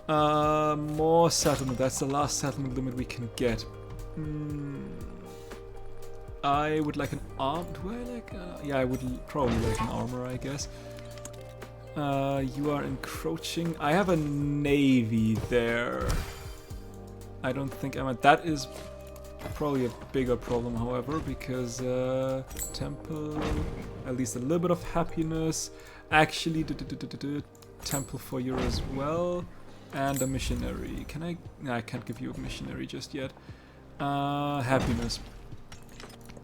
More settlement. That's the last settlement limit we can get. I would like an arm. Do I like? Yeah, I would probably like an armor, I guess. You are encroaching. I have a navy there. I don't think I'm at. That is probably a bigger problem, however, because temple, at least a little bit of happiness. Actually, temple for you as well. And a missionary. Can I? No, I can't give you a missionary just yet. Happiness.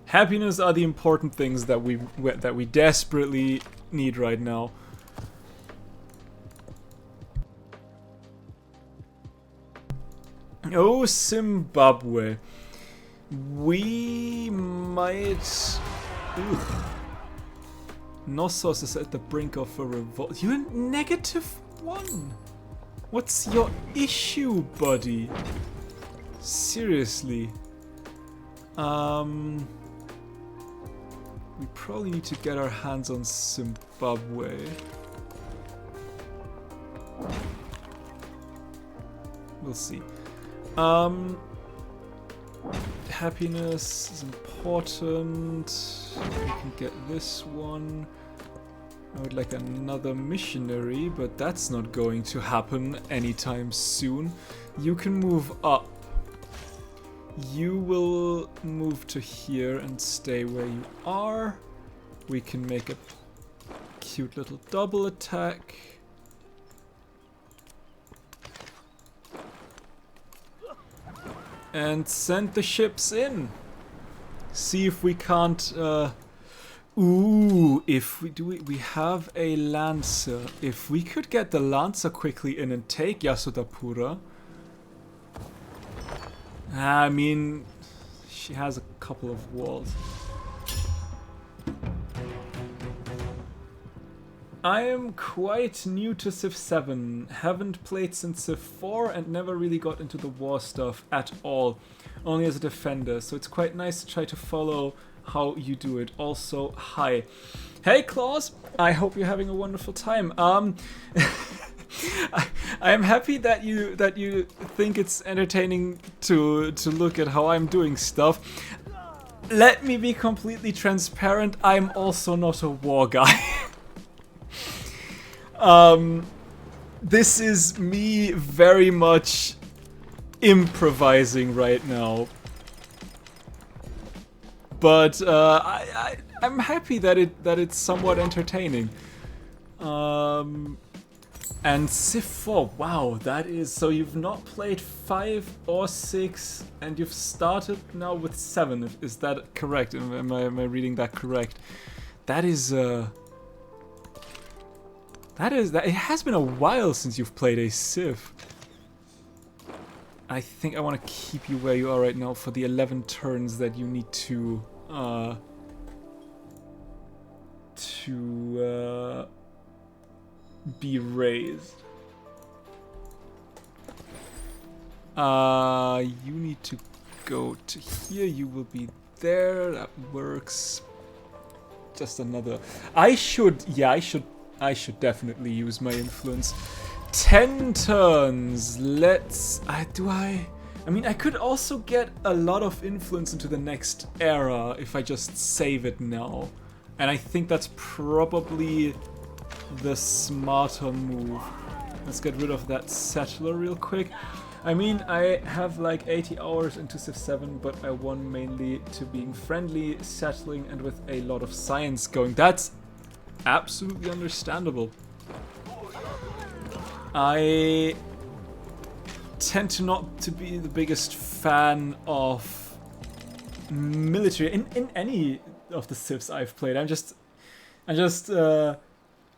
Happiness are the important things that we desperately need right now. Oh, Zimbabwe. We might... Ugh. Knossos is at the brink of a revolt. You're -1. What's your issue, buddy? Seriously. We probably need to get our hands on Zimbabwe. We'll see. Happiness is important. We can get this one. I would like another missionary, but that's not going to happen anytime soon. You can move up. You will move to here and stay where you are. We can make a cute little double attack. And send the ships in. See if we can't... Ooh, if we do, we have a Lancer. If we could get the Lancer quickly in and take Yasodapura. I mean, she has a couple of walls. I am quite new to Civ 7. Haven't played since Civ 4 and never really got into the war stuff at all. Only as a defender, so it's quite nice to try to follow how you do it. Also, hi. Hey Klaus, I hope you're having a wonderful time. I am happy that you think it's entertaining to look at how I'm doing stuff. Let me be completely transparent, I'm also not a war guy. This is me very much improvising right now. But I'm happy that it's somewhat entertaining. And Civ 4, wow, that is... So you've not played 5 or 6, and you've started now with 7. Is that correct? Am I reading that correct? That is... It has been a while since you've played a Civ. I think I want to keep you where you are right now for the 11 turns that you need to be raised. You need to go to here. You will be there. That works. Just another. I should definitely use my influence. 10 turns. Let's... I mean, I could also get a lot of influence into the next era if I just save it now. And I think that's probably the smarter move. Let's get rid of that settler real quick. I mean, I have like 80 hours into Civ 7, but I won mainly to being friendly, settling, and with a lot of science going. That's absolutely understandable. I tend to not to be the biggest fan of military in any of the Civs I've played. I'm just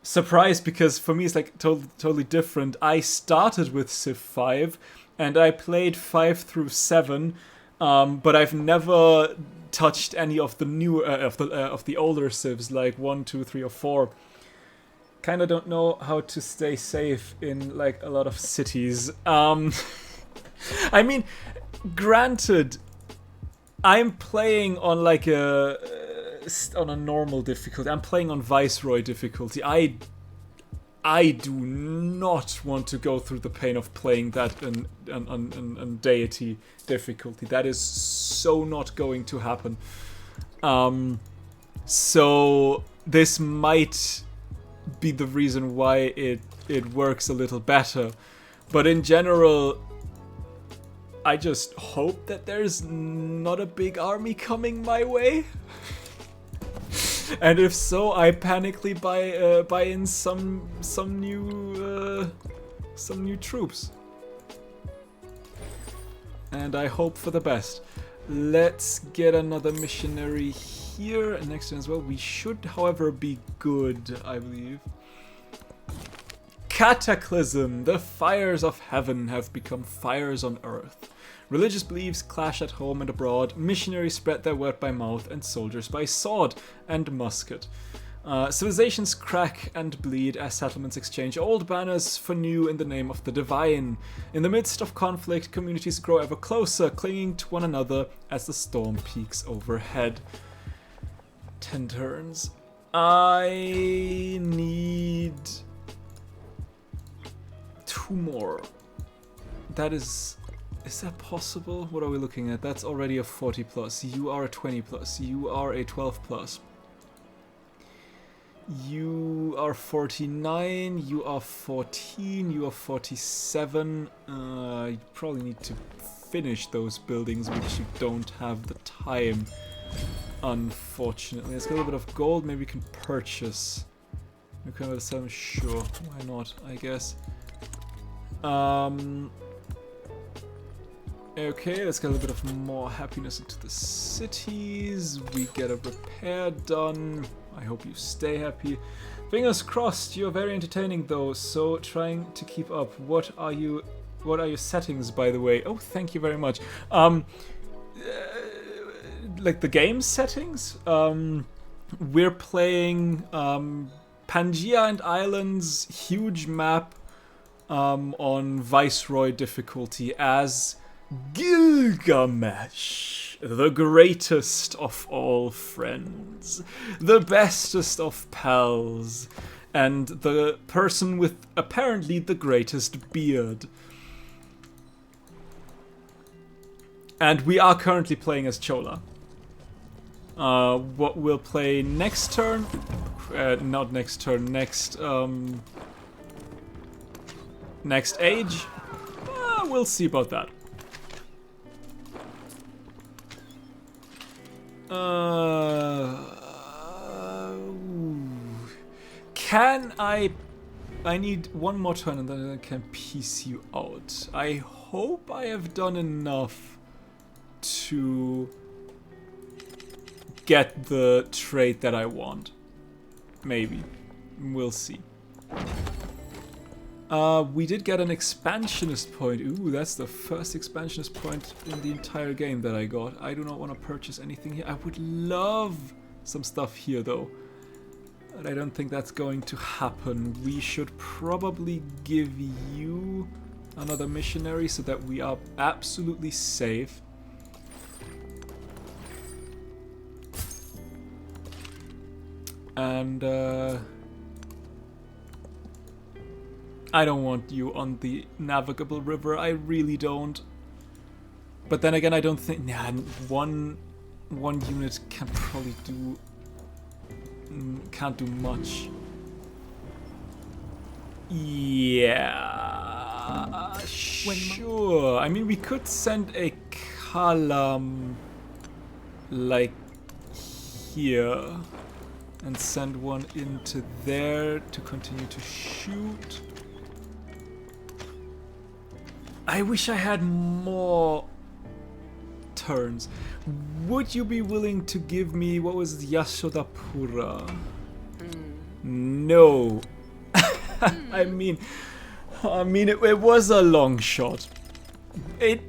surprised because for me it's like totally different. I started with Civ 5 and I played 5 through 7, but I've never touched any of the new of the older Civs like 1, 2, 3, or 4. Kind of don't know how to stay safe in like a lot of cities. I mean, granted, I'm playing on like on a normal difficulty. I'm playing on Viceroy difficulty. I do not want to go through the pain of playing that on deity difficulty. That is so not going to happen. So this might be the reason why it works a little better. But in general, I just hope that there's not a big army coming my way. And if so, I panically buy in some new troops. and I hope for the best. Let's get another missionary here next turn as well. We should, however, be good, I believe. Cataclysm! The fires of heaven have become fires on earth. Religious beliefs clash at home and abroad. Missionaries spread their word by mouth, and soldiers by sword and musket. Civilizations crack and bleed as settlements exchange old banners for new in the name of the divine. In the midst of conflict, communities grow ever closer, clinging to one another as the storm peaks overhead. 10 turns. I need 2 more. That is that possible? What are we looking at? That's already a 40 plus. You are a 20 plus. You are a 12 plus. You are 49, you are 14, you are 47. You probably need to finish those buildings, which you don't have the time, unfortunately. Let's get a little bit of gold, maybe we can purchase. We can have some, sure, why not, I guess. Okay, let's get a little bit of more happiness into the cities. We get a repair done. I hope you stay happy. Fingers crossed. You're very entertaining though, so trying to keep up. What are your settings, by the way? Oh, thank you very much. Like the game settings. We're playing Pangaea and Islands, huge map, on Viceroy difficulty as Gilgamesh, the greatest of all friends, the bestest of pals, and the person with apparently the greatest beard. And we are currently playing as Chola. What we'll play next turn, not next turn, next age, we'll see about that. Can I need 1 more turn and then I can piece you out. I hope I have done enough to get the trait that I want. Maybe. We'll see. We did get an expansionist point. Ooh, that's the first expansionist point in the entire game that I got. I do not want to purchase anything here. I would love some stuff here, though. But I don't think that's going to happen. We should probably give you another missionary so that we are absolutely safe. And, I don't want you on the navigable river, I really don't. But then again, I don't think... Nah, one unit can probably do... can't do much. Yeah... sure. I mean, we could send a column... like... here... and send one into there to continue to shoot. I wish I had more turns. Would you be willing to give me, what was it, Yashodapura? No. I mean, it was a long shot. It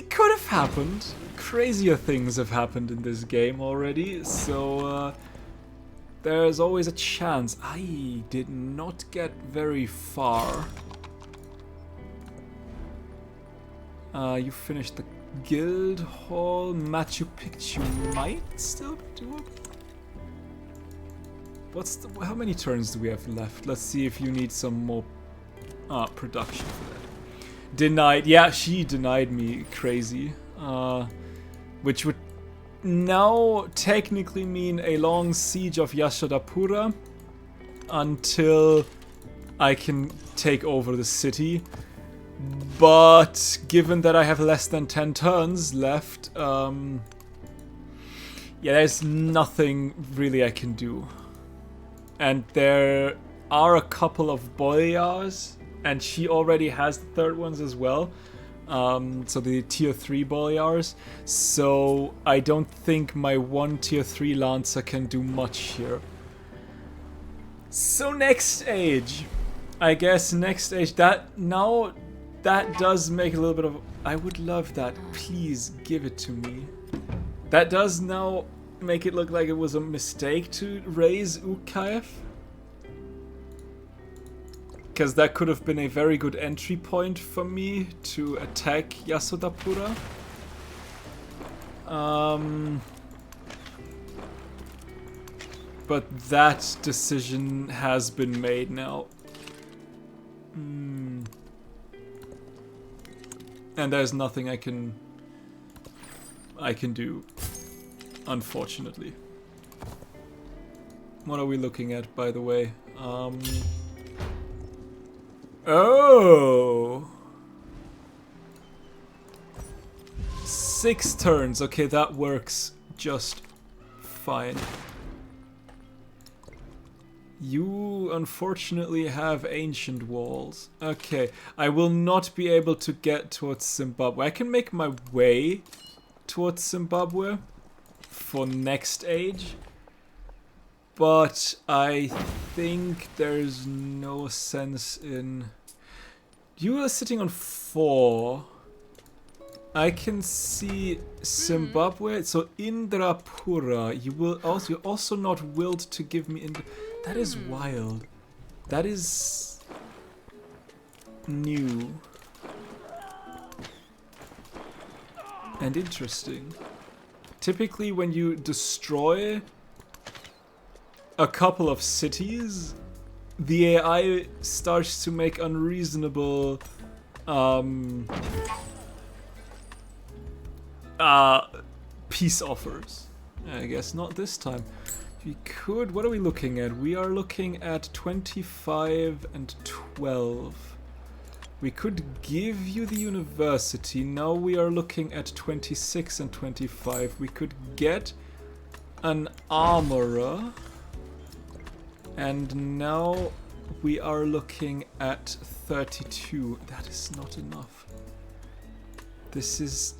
could have happened. Crazier things have happened in this game already, so there's always a chance. I did not get very far. You finished the guild hall. Machu Picchu might still be doable. How many turns do we have left? Let's see if you need some more production for that. Denied. Yeah, she denied me. Crazy. Which would now technically mean a long siege of Yashodapura until I can take over the city. But given that I have less than 10 turns left, yeah, there's nothing really I can do. And there are a couple of boyars, and she already has the third ones as well. So the tier 3 Boyars. So I don't think my 1 tier 3 Lancer can do much here. So next age. I guess next age. That does make a little bit of... I would love that. Please give it to me. That does now make it look like it was a mistake to raise Ukaev. Because that could have been a very good entry point for me to attack Yasodhapura. But that decision has been made now. And there's nothing I can do, unfortunately. What are we looking at, by the way? Oh! 6 turns. Okay, that works just fine. You unfortunately have ancient walls. Okay, I will not be able to get towards Zimbabwe. I can make my way towards Zimbabwe for next age. But I think there's no sense in... You are sitting on 4. I can see Zimbabwe. So Indrapura, you're also not willed to give me... That is wild. That is new. And interesting. Typically when you destroy a couple of cities, the AI starts to make unreasonable peace offers. I guess not this time. We could... What are we looking at? We are looking at 25 and 12. We could give you the university. Now we are looking at 26 and 25. We could get an armorer. And now we are looking at 32. That is not enough. This is...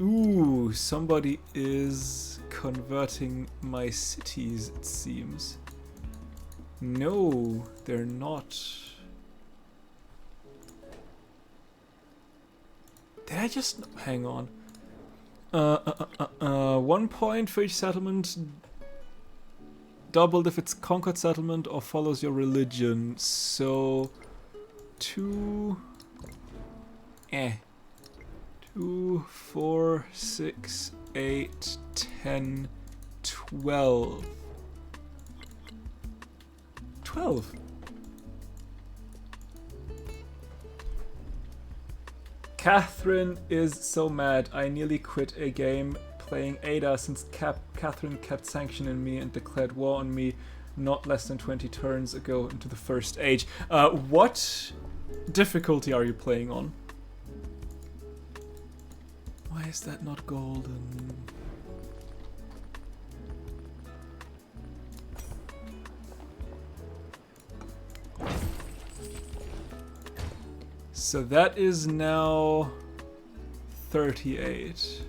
Ooh, somebody is converting my cities, it seems. No, they're not. Did I just... Hang on. 1 point for each settlement. Doubled if it's conquered settlement or follows your religion. So 2, 2, 4, 6, 8, 10, 12. 12. Catherine is so mad. I nearly quit a game playing Ada since Catherine kept sanctioning me and declared war on me not less than 20 turns ago into the first age. What difficulty are you playing on? Why is that not golden? So that is now 38.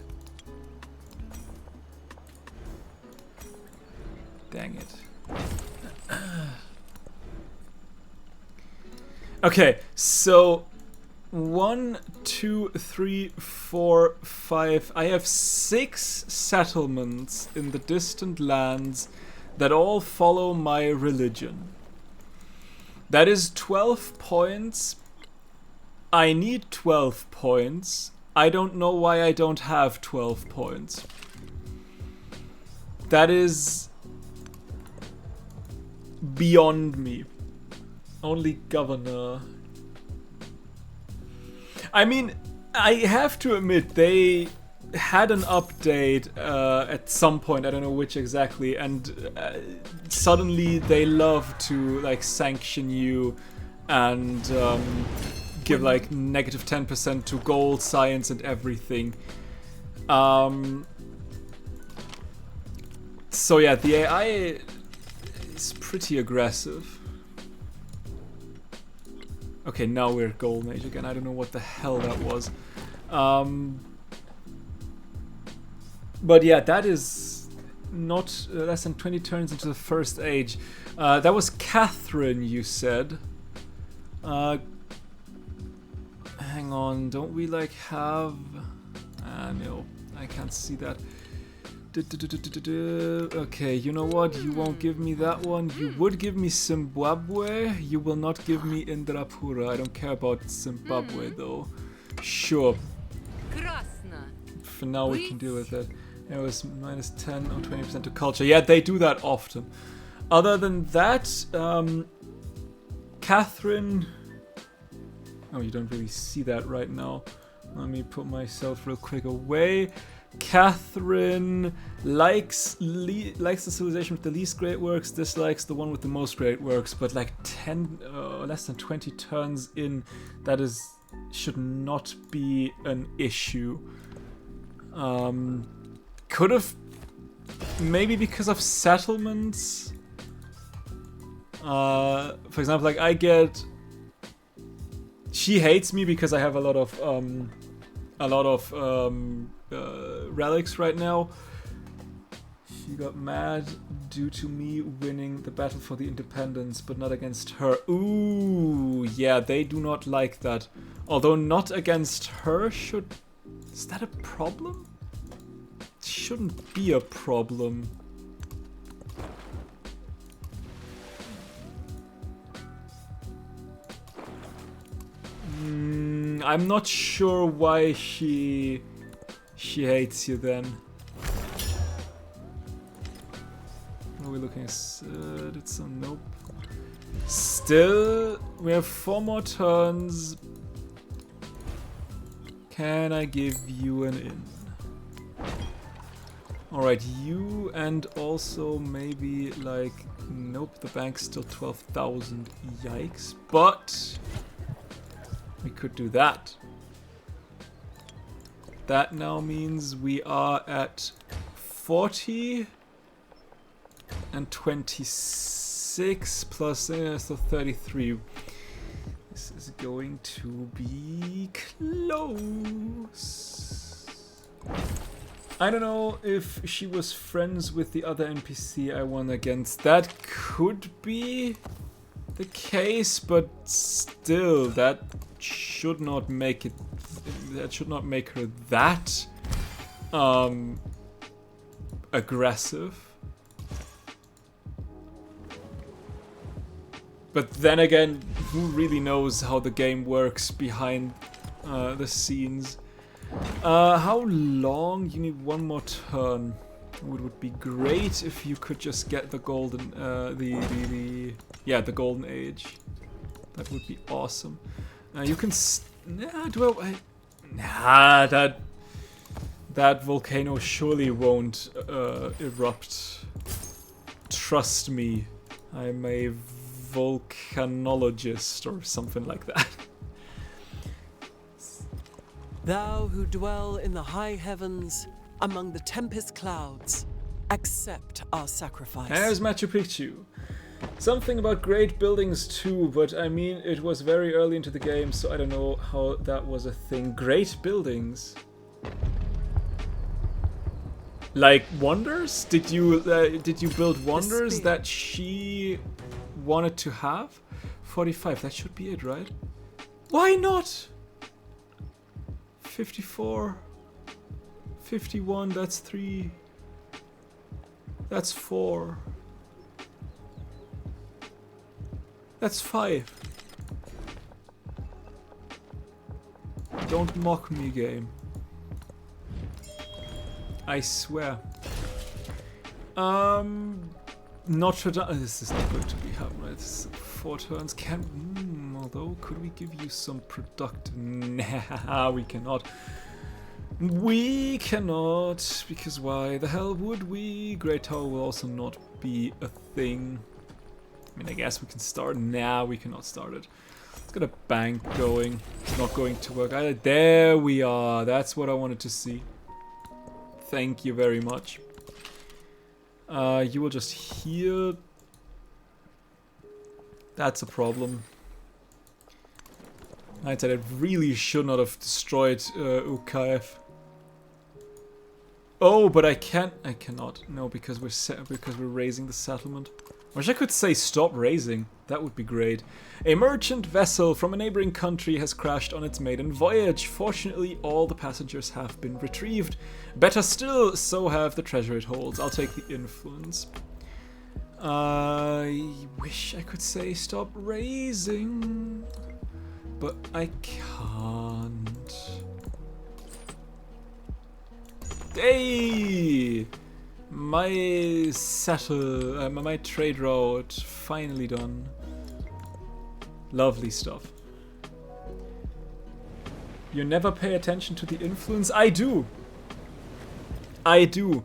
Dang it. Okay, so 1, 2, 3, 4, 5. I have 6 settlements in the distant lands that all follow my religion. That is 12 points. I need 12 points. I don't know why I don't have 12 points. That is beyond me. Only governor. I mean, I have to admit, they had an update at some point, I don't know which exactly, and suddenly they love to like sanction you and give like negative 10% to gold, science and everything. So yeah, the AI is pretty aggressive. Okay, now we're Gold Mage again. I don't know what the hell that was. But yeah, that is not less than 20 turns into the first age. That was Catherine, you said. Hang on, don't we like have... no, I can't see that. Okay, you know what? You won't give me that one. You would give me Zimbabwe. You will not give me Indrapura. I don't care about Zimbabwe though. Sure. For now we can deal with it. It was minus 10 or 20% to culture. Yeah, they do that often. Other than that, Catherine... Oh, you don't really see that right now. Let me put myself real quick away. Catherine likes the civilization with the least great works, dislikes the one with the most great works, but like 10, less than 20 turns in, that should not be an issue. Could have, maybe because of settlements. For example, like she hates me because I have a lot of relics right now. She got mad due to me winning the battle for the independence, but not against her. Ooh, yeah, they do not like that. Although not against her should... Is that a problem? It shouldn't be a problem. I'm not sure why she hates you then. What are we looking at? Did some... Nope. Still, we have 4 more turns. Can I give you an in? Alright, you and also maybe like... Nope, the bank's still 12,000. Yikes. But... we could do that. That now means we are at 40 and 26 plus so 33. This is going to be close. I don't know if she was friends with the other NPC I won against. That could be the case, but still, that should not make it. That should not make her that aggressive. But then again, who really knows how the game works behind the scenes? How long? You need 1 more turn. It would be great if you could just get the golden, the golden age. That would be awesome. You can. That volcano surely won't erupt. Trust me, I'm a volcanologist or something like that. Thou who dwell in the high heavens, among the tempest clouds, accept our sacrifice. There's Machu Picchu. Something about great buildings too, but I mean, it was very early into the game, so I don't know how that was a thing. Great buildings? Like wonders? Did you build wonders that she wanted to have? 45, that should be it, right? Why not? 54, 51, that's 3, that's 4, that's 5. Don't mock me, game. I swear. Notre Dame. This is not going to be happening. It's 4 turns. Although, could we give you some productive? Nah, we cannot. We cannot, because why the hell would we? Great Tower will also not be a thing. I mean, I guess we can start. Nah, we cannot start it. Let's get a bank going. It's not going to work either. There we are. That's what I wanted to see. Thank you very much. You will just heal. That's a problem. Hindsight, I really should not have destroyed Ukaev. Oh, but I cannot. No, because we're raising the settlement. Wish I could say stop raising. That would be great. A merchant vessel from a neighboring country has crashed on its maiden voyage. Fortunately, all the passengers have been retrieved. Better still, so have the treasure it holds. I'll take the influence. I wish I could say stop raising, but I can't. Hey! My my trade route finally done. Lovely stuff. You never pay attention to the influence? I do. I do.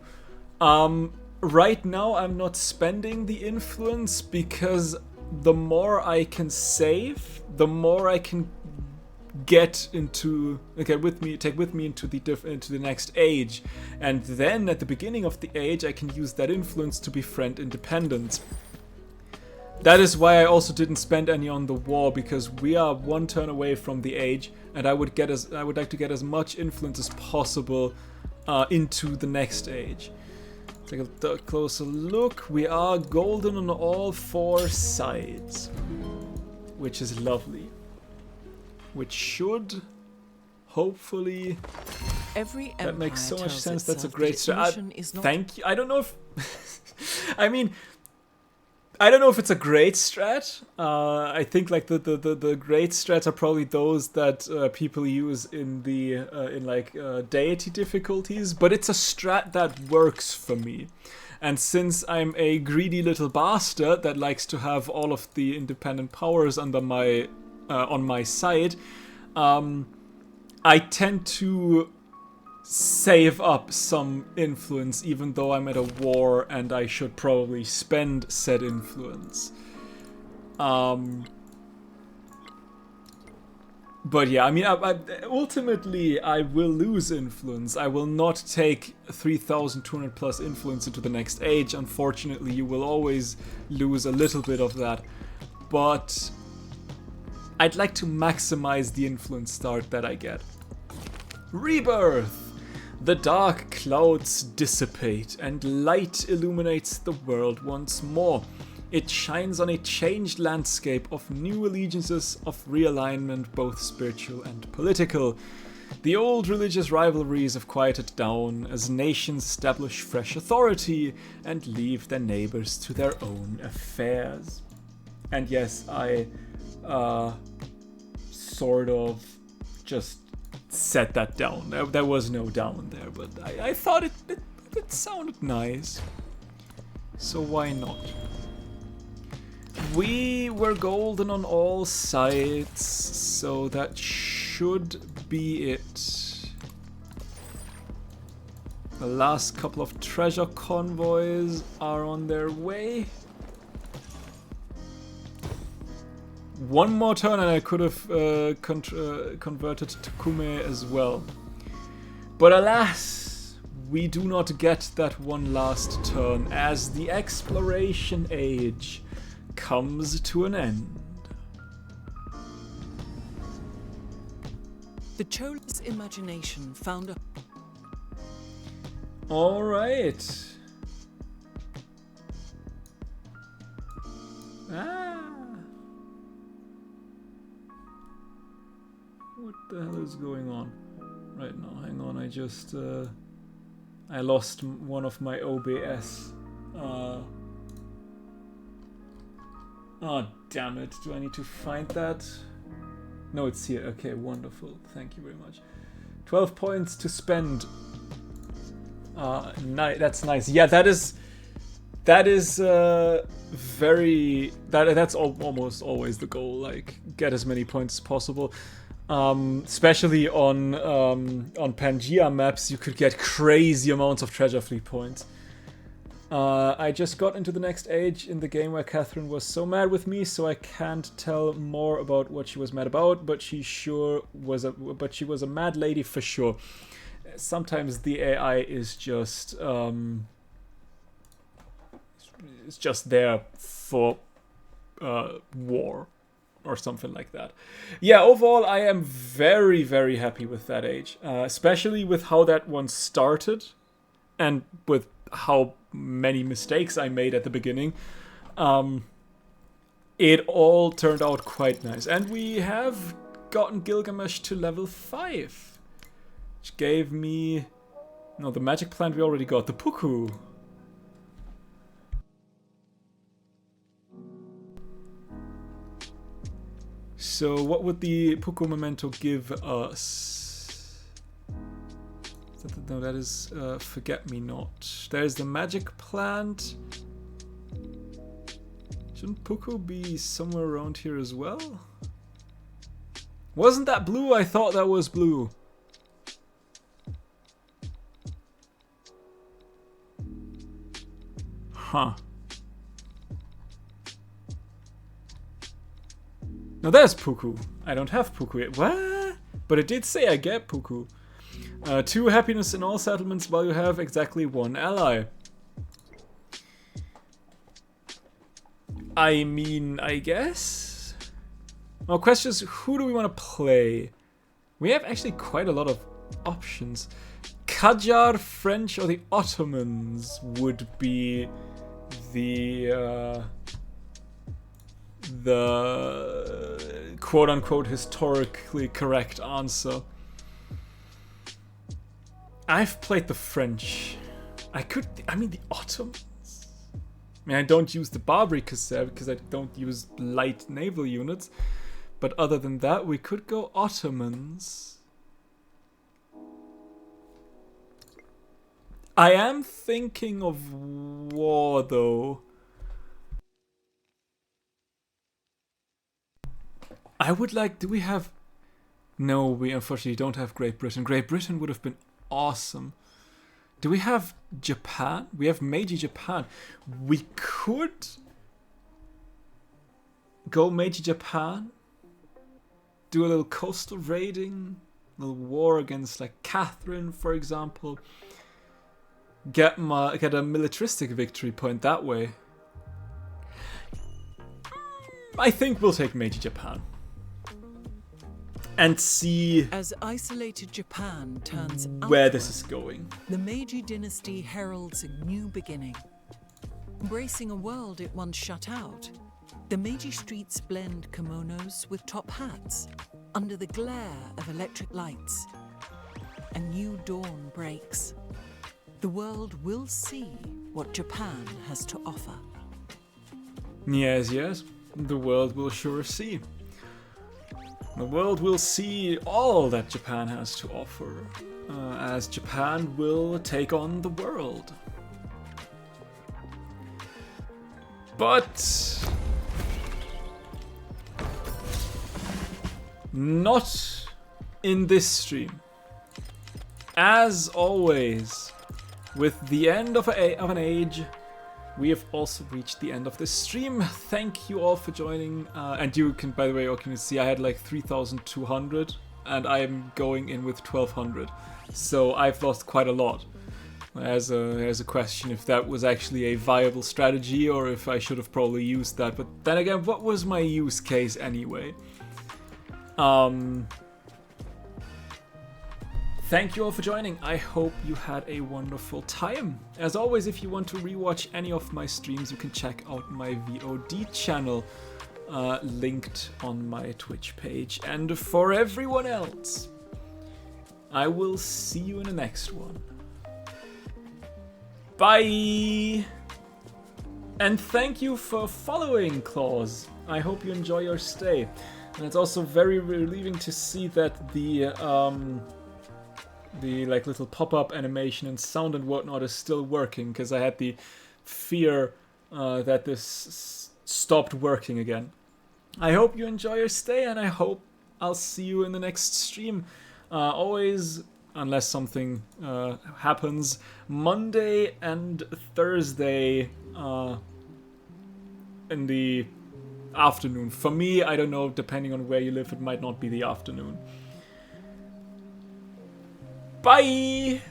Right now I'm not spending the influence because the more I can save, the more I can take with me into the next age, and then at the beginning of the age I can use that influence to befriend independence. That is why I also didn't spend any on the war, because we are one turn away from the age, and I would like to get as much influence as possible into the next age. Take a closer look. We are golden on all 4 sides, which is lovely. Which should, hopefully, Every that makes so much tells sense. That's a itself great that its mission strat. is not- Thank you. I don't know if, I mean, I don't know if it's a great strat. I think like the great strats are probably those that people use in the in deity difficulties. But it's a strat that works for me. And since I'm a greedy little bastard that likes to have all of the independent powers under my on my side, I tend to save up some influence even though I'm at a war and I should probably spend said influence. But yeah, I mean, ultimately I will lose influence. I will not take 3,200 plus influence into the next age. Unfortunately, you will always lose a little bit of that. But I'd like to maximize the influence start that I get. Rebirth! The dark clouds dissipate and light illuminates the world once more. It shines on a changed landscape of new allegiances, of realignment, both spiritual and political. The old religious rivalries have quieted down as nations establish fresh authority and leave their neighbors to their own affairs. And yes, I sort of just set that down. There was no down there, but I thought it sounded nice. So why not? We were golden on all sides, so that should be it. The last couple of treasure convoys are on their way. One more turn and I could have converted to Kume as well. But alas, we do not get that one last turn as the exploration age comes to an end. The Chola's imagination found a... All right. What the hell is going on right now? Hang on, I lost one of my OBS. Oh, damn it. Do I need to find that? No, it's here. Okay, wonderful. Thank you very much. 12 points to spend. That's nice. Yeah, that's almost always the goal. Like, get as many points as possible. Especially on Pangea maps, you could get crazy amounts of treasure fleet points. I just got into the next age in the game where Catherine was so mad with me, so I can't tell more about what she was mad about, but she was a mad lady for sure. Sometimes the AI is just it's just there for war. or something like that. Yeah, overall, I am very, very happy with that age, especially with how that one started and with how many mistakes I made at the beginning. It all turned out quite nice. And we have gotten Gilgamesh to level 5, which gave me... No, the magic plant we already got. The Puku. So what would the Puku memento give us? No, that is Forget-Me-Not. There's the magic plant. Shouldn't Puku be somewhere around here as well? Wasn't that blue? I thought that was blue. Huh. Now there's Puku. I don't have Puku yet. What? But it did say I get Puku. 2 happiness in all settlements while you have exactly 1 ally. I mean, I guess? Now, question is, who do we want to play? We have actually quite a lot of options. Qajar, French, or the Ottomans would be the quote-unquote historically correct answer. I've played the French. I mean the Ottomans. I mean, I don't use the Barbary Cassette because I don't use light naval units. But other than that, we could go Ottomans. I am thinking of war, though. I would like... Do we have... No, we unfortunately don't have Great Britain. Great Britain would have been awesome. Do we have Japan? We have Meiji Japan. We could go Meiji Japan. Do a little coastal raiding. A little war against like Catherine, for example. Get a militaristic victory point that way. I think we'll take Meiji Japan. And see as isolated Japan turns where outward, this is going. the Meiji dynasty heralds a new beginning. Embracing a world it once shut out, the Meiji streets blend kimonos with top hats under the glare of electric lights. A new dawn breaks. The world will see what Japan has to offer. Yes, yes, the world will sure see. The world will see all that Japan has to offer, as Japan will take on the world. But not in this stream. As always, with the end of an age, we have also reached the end of this stream. Thank you all for joining. And you can, by the way, you can see I had like 3,200 and I'm going in with 1,200. So I've lost quite a lot. There's a question if that was actually a viable strategy or if I should have probably used that. But then again, what was my use case anyway? Thank you all for joining. I hope you had a wonderful time. As always, if you want to rewatch any of my streams, you can check out my VOD channel, linked on my Twitch page. And for everyone else, I will see you in the next one. Bye! And thank you for following, Claus. I hope you enjoy your stay. And it's also very relieving to see that the like little pop-up animation and sound and whatnot is still working, because I had the fear that this stopped working again. I hope you enjoy your stay, and I hope I'll see you in the next stream. Always, unless something happens, Monday and Thursday in the afternoon. For me, I don't know, depending on where you live, it might not be the afternoon. Bye!